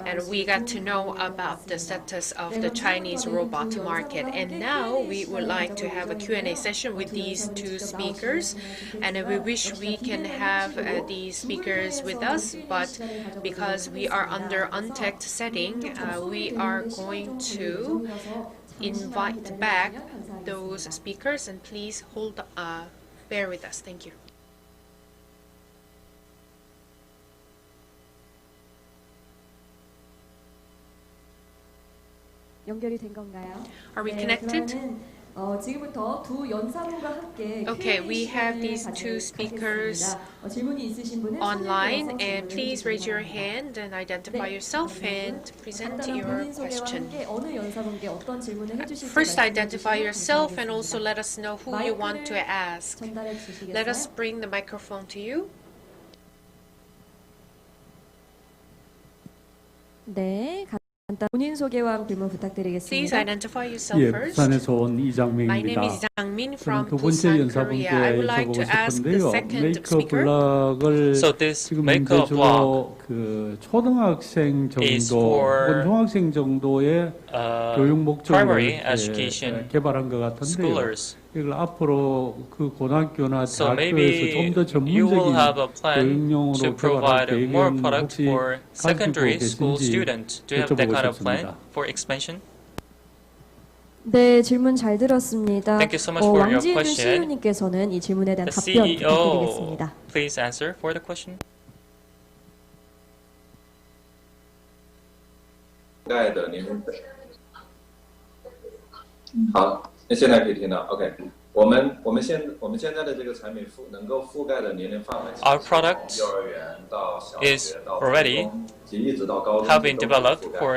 S2: And we got to know about the status of the Chinese robot market. And now we would like to have a Q&A session with these two speakers. And we wish we can have these speakers with us, but because we are under untagged setting, we are going to invite back those speakers, and please bear with us. Thank you. Are we connected? Okay, we have these two speakers online, and please raise your hand and identify yourself and present your question. First, identify yourself and also let us know who you want to ask. Let us bring the microphone to you. Please identify yourself first.
S7: 부산에서 온
S2: My name
S7: 이장민입니다.
S2: is Jang-min
S7: 저는
S2: from
S7: 두 번째
S2: Busan,
S7: 연사분께
S2: Korea. I would like to
S7: 여쭤보고
S2: ask the
S7: 싶은데요.
S2: second speaker.
S7: 메이크업블럭을
S3: So this
S7: 지금 현재
S3: makeup
S7: 주로
S3: blog
S7: 그 초등학생
S3: is
S7: 정도
S3: for,
S7: 혹은 중학생 정도의 교육 목적으로
S3: primary
S7: 이렇게
S3: education
S7: 개발한 것 같은데요.
S3: scholars.
S7: 이걸 앞으로 그 고등학교나
S3: So
S7: 대학교에서
S3: maybe
S7: 좀 더
S3: you will
S7: 전문적인
S3: have a plan
S7: 교육용으로
S3: to
S7: 개발할
S3: provide more
S7: 계획은
S3: product
S7: 혹시
S3: for
S7: 가지고
S3: secondary school
S7: 계신지
S3: students. Do you have that
S7: 여쭤보고
S3: kind of plan
S7: 싶습니다.
S3: for expansion?
S8: 네, 질문 잘 들었습니다.
S3: Thank you so much for your
S8: 왕지은
S3: question.
S8: CEO님께서는 이 질문에 대한
S3: The
S8: 답변
S3: CEO,
S8: 부탁드리겠습니다.
S3: please answer for the question.
S9: 亲爱的您好，那现在可以听到 ，OK。
S3: Our product is already have been developed for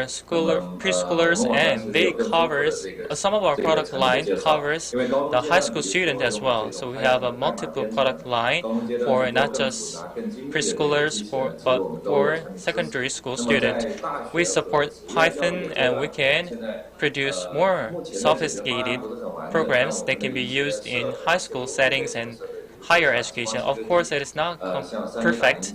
S3: preschoolers, and they covers some of our product line covers the high school student as well. So we have a multiple product line for not just preschoolers but for secondary school student. We support Python, and we can produce more sophisticated programs that can be used in high school settings and higher education. Of course, it is not perfect,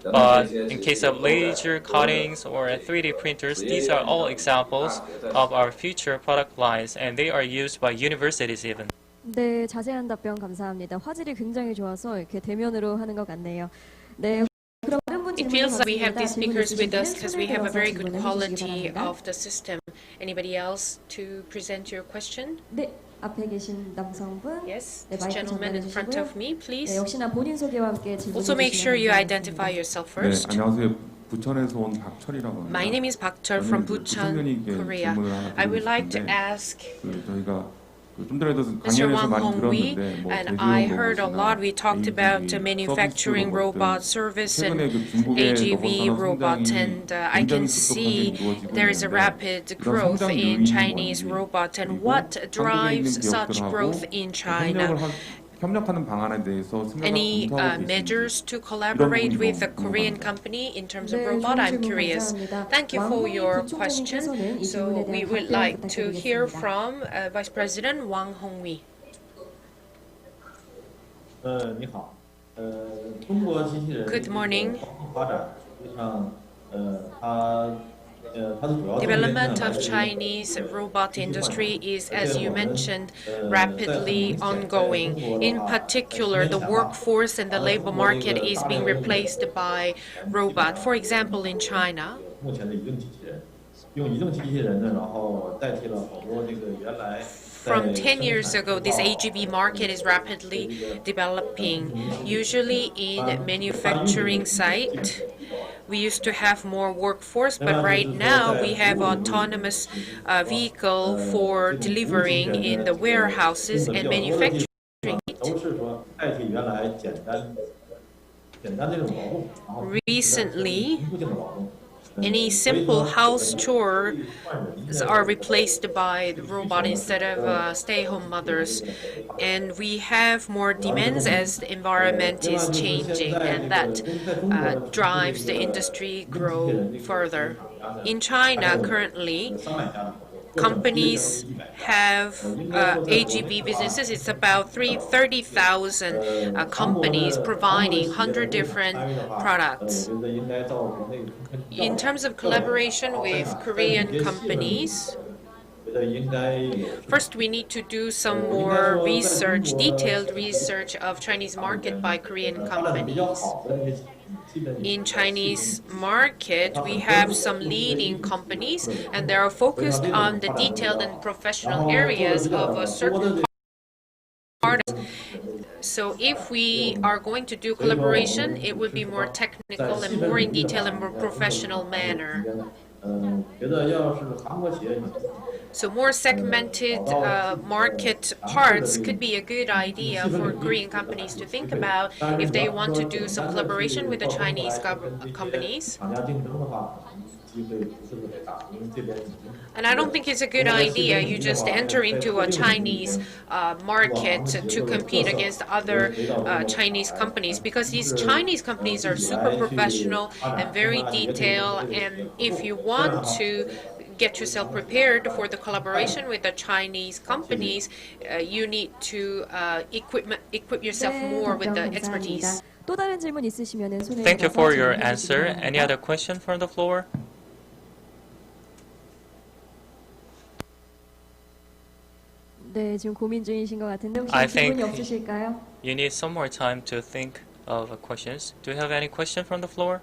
S3: but in case of laser cuttings or 3D printers, these are all examples of our future product lines, and they are used by universities even.
S8: 네, 자세한 답변 감사합니다. 화질이 굉장히 좋아서 이렇게 대면으로 하는 것 같네요. 네. 그럼 다른 분
S2: It
S8: 질문
S2: feels like we have
S8: 받습니다.
S2: these
S8: 질문
S2: speakers with us
S8: 있으시면
S2: because
S8: 손을
S2: we have a
S8: 들어서
S2: very good
S8: 질문을 해주시기
S2: quality
S8: 바랍니다.
S2: of the system. Anybody else to present your question?
S8: 네, 앞에 계신 남성분.
S2: Yes,
S8: 네,
S2: this
S8: 마이크
S2: gentleman in front
S8: 전달해
S2: of me,
S8: 주시고요.
S2: please.
S8: 네, 역시나 본인 소개와 함께 질문해
S2: Also make sure you
S8: 주시면
S2: identify
S8: 감사하겠습니다.
S2: yourself
S9: 네,
S2: first.
S9: 안녕하세요. 부천에서 온 박철이라고 합니다.
S2: My name is Park Chul from
S9: 저는
S2: Bucheon,
S9: 부총리님께
S2: Korea.
S9: 질문을 하나
S2: I
S9: 드리고
S2: would like to
S9: 싶은데,
S2: ask
S9: 저희가 좀 전에도
S2: Mr.
S9: 강연에서
S2: Wang
S9: 많이
S2: Hongwei,
S9: 들었는데 뭐
S2: and
S9: 대기업
S2: I heard a
S9: 로봇이나
S2: lot. We talked about
S9: AGV,
S2: manufacturing
S9: 서비스
S2: robot
S9: 로봇 등
S2: service
S9: 최근에
S2: and
S9: 그 중국의
S2: AGV
S9: 로봇
S2: robot,
S9: 산업
S2: and
S9: 성장이
S2: I can
S9: 굉장히
S2: see
S9: 급속하게 이루어지고
S2: there is a
S9: 있는데
S2: rapid
S9: 이런
S2: growth
S9: 성장
S2: in
S9: 요인이
S2: Chinese
S9: 뭔지,
S2: robot, and
S9: 그리고
S2: what
S9: 한국에 있는
S2: drives such
S9: 기업들하고
S2: growth in China.
S9: 협력하는 방안에 대해서
S2: Any
S9: 생각을
S2: measures
S9: 검토하고
S2: to
S9: 계신지
S2: collaborate with the
S9: 이런 부분이
S2: Korean
S9: 궁금합니다.
S2: company in terms of
S8: 네,
S2: robot?
S8: 좋은
S2: I'm
S8: 질문
S2: curious.
S8: 감사합니다.
S2: Thank you for
S8: 왕홍위
S2: your
S8: 부총리께서는
S2: question.
S8: 이
S2: So
S8: 질문에
S2: we
S8: 대한
S2: would
S8: 답변
S2: like to hear
S8: 부탁드리겠습니다.
S2: from Vice President Wang Hongwei.
S4: 你好，中国机器人
S2: Good morning.
S4: 发展，实际上，它的主要
S2: Development of Chinese robot industry is, as you mentioned, rapidly ongoing. In particular, the workforce and the labor market is being replaced by robot. For example, in China,
S4: 目前的移动机器人，用移动机器人呢，然后代替了好多这个原来。
S2: from 10 years ago, this AGV market is rapidly developing. Usually in manufacturing site, we used to have more workforce, but right now we have autonomous vehicle for delivering in the warehouses and manufacturing.
S4: 都是说代替原来简单这种劳动，然后
S2: Recently,
S4: 重复性的劳动。
S2: any simple house chores are replaced by the robot instead of stay-home mothers, and we have more demands as the environment is changing, and that drives the industry grow further. In China currently, companies have AGV businesses. It's about 30,000 companies providing 100 different products. In terms of collaboration with Korean companies, first we need to do some more research, detailed research of Chinese market by Korean companies. In Chinese market, we have some leading companies, and they are focused on the detailed and professional areas of a certain part. So if we are going to do collaboration, it would be more technical and more in detail and more professional manner. So more segmented market parts could be a good idea for Korean companies to think about if they want to do some collaboration with the Chinese companies. And I don't think it's a good idea you just enter into a Chinese market to compete against other Chinese companies, because these Chinese companies are super professional and very detailed, and if you want to get yourself prepared for the collaboration with the Chinese companies, you need to equip yourself more with the expertise.
S8: 또 다른 질문 있으시면은 손을
S3: Thank you
S8: 들어서
S3: for your
S8: 질문해 주시기
S3: answer.
S8: 바랍니다.
S3: Any other question from the floor?
S8: 네, 지금 고민 중이신 것 같은데 혹시
S3: I
S8: 질문이
S3: think
S8: 없으실까요?
S3: You need some more time to think of questions. Do you have any question from the floor?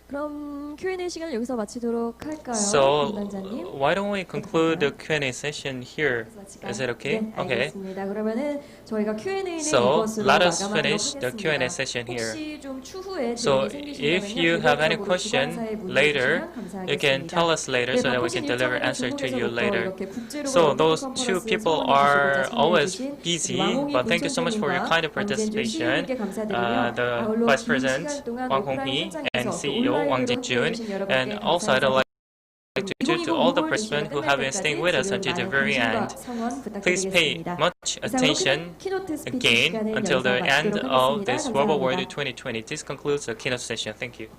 S8: 그럼 Q&A 시간을 여기서 마치도록 할까요,
S3: So
S8: 담당자님?
S3: why don't we conclude the Q&A session here? Is it okay?
S8: 네,
S3: Okay.
S8: 알겠습니다. 그러면은 저희가 Q&A는
S3: So
S8: 이것으로
S3: let us
S8: 마감하도록
S3: finish the Q&A
S8: 하겠습니다.
S3: session here.
S8: 혹시 좀 추후에
S3: So
S8: 질문이
S3: if
S8: 생기신다면요,
S3: you have any
S8: 개별적으로
S3: question
S8: 주관사에 문의
S3: later,
S8: 주시면
S3: you can
S8: 감사하겠습니다.
S3: tell us later
S8: 네,
S3: so that we
S8: 바쁘신
S3: can deliver
S8: 일정에도
S3: answer to you
S8: 중국에서부터
S3: later.
S8: 이렇게 국제로
S3: So
S8: 로봇
S3: those
S8: 컨퍼런스에
S3: two people
S8: 성원해
S3: are
S8: 주시고자
S3: always
S8: 참여해
S3: busy,
S8: 주신 왕홍희
S3: but thank you so much for your kind of
S8: 본총재님과 왕진준
S3: participation.
S8: CEO님께 감사드리며
S3: The
S8: 아울러
S3: Vice
S8: 긴
S3: President
S8: 시간 동안
S3: Wang
S8: 오프라인
S3: Honghee and
S8: 현장에서 또
S3: CEO Wang
S8: 온라인으로
S3: Jijun,
S8: 함께해주신 여러분께
S3: and also I'd
S8: 감사드립니다.
S3: like to all the participants who have been staying with us until the very end. Please pay much attention again until the end of this ROBOTWORLD 2020. This concludes the keynote session. Thank you.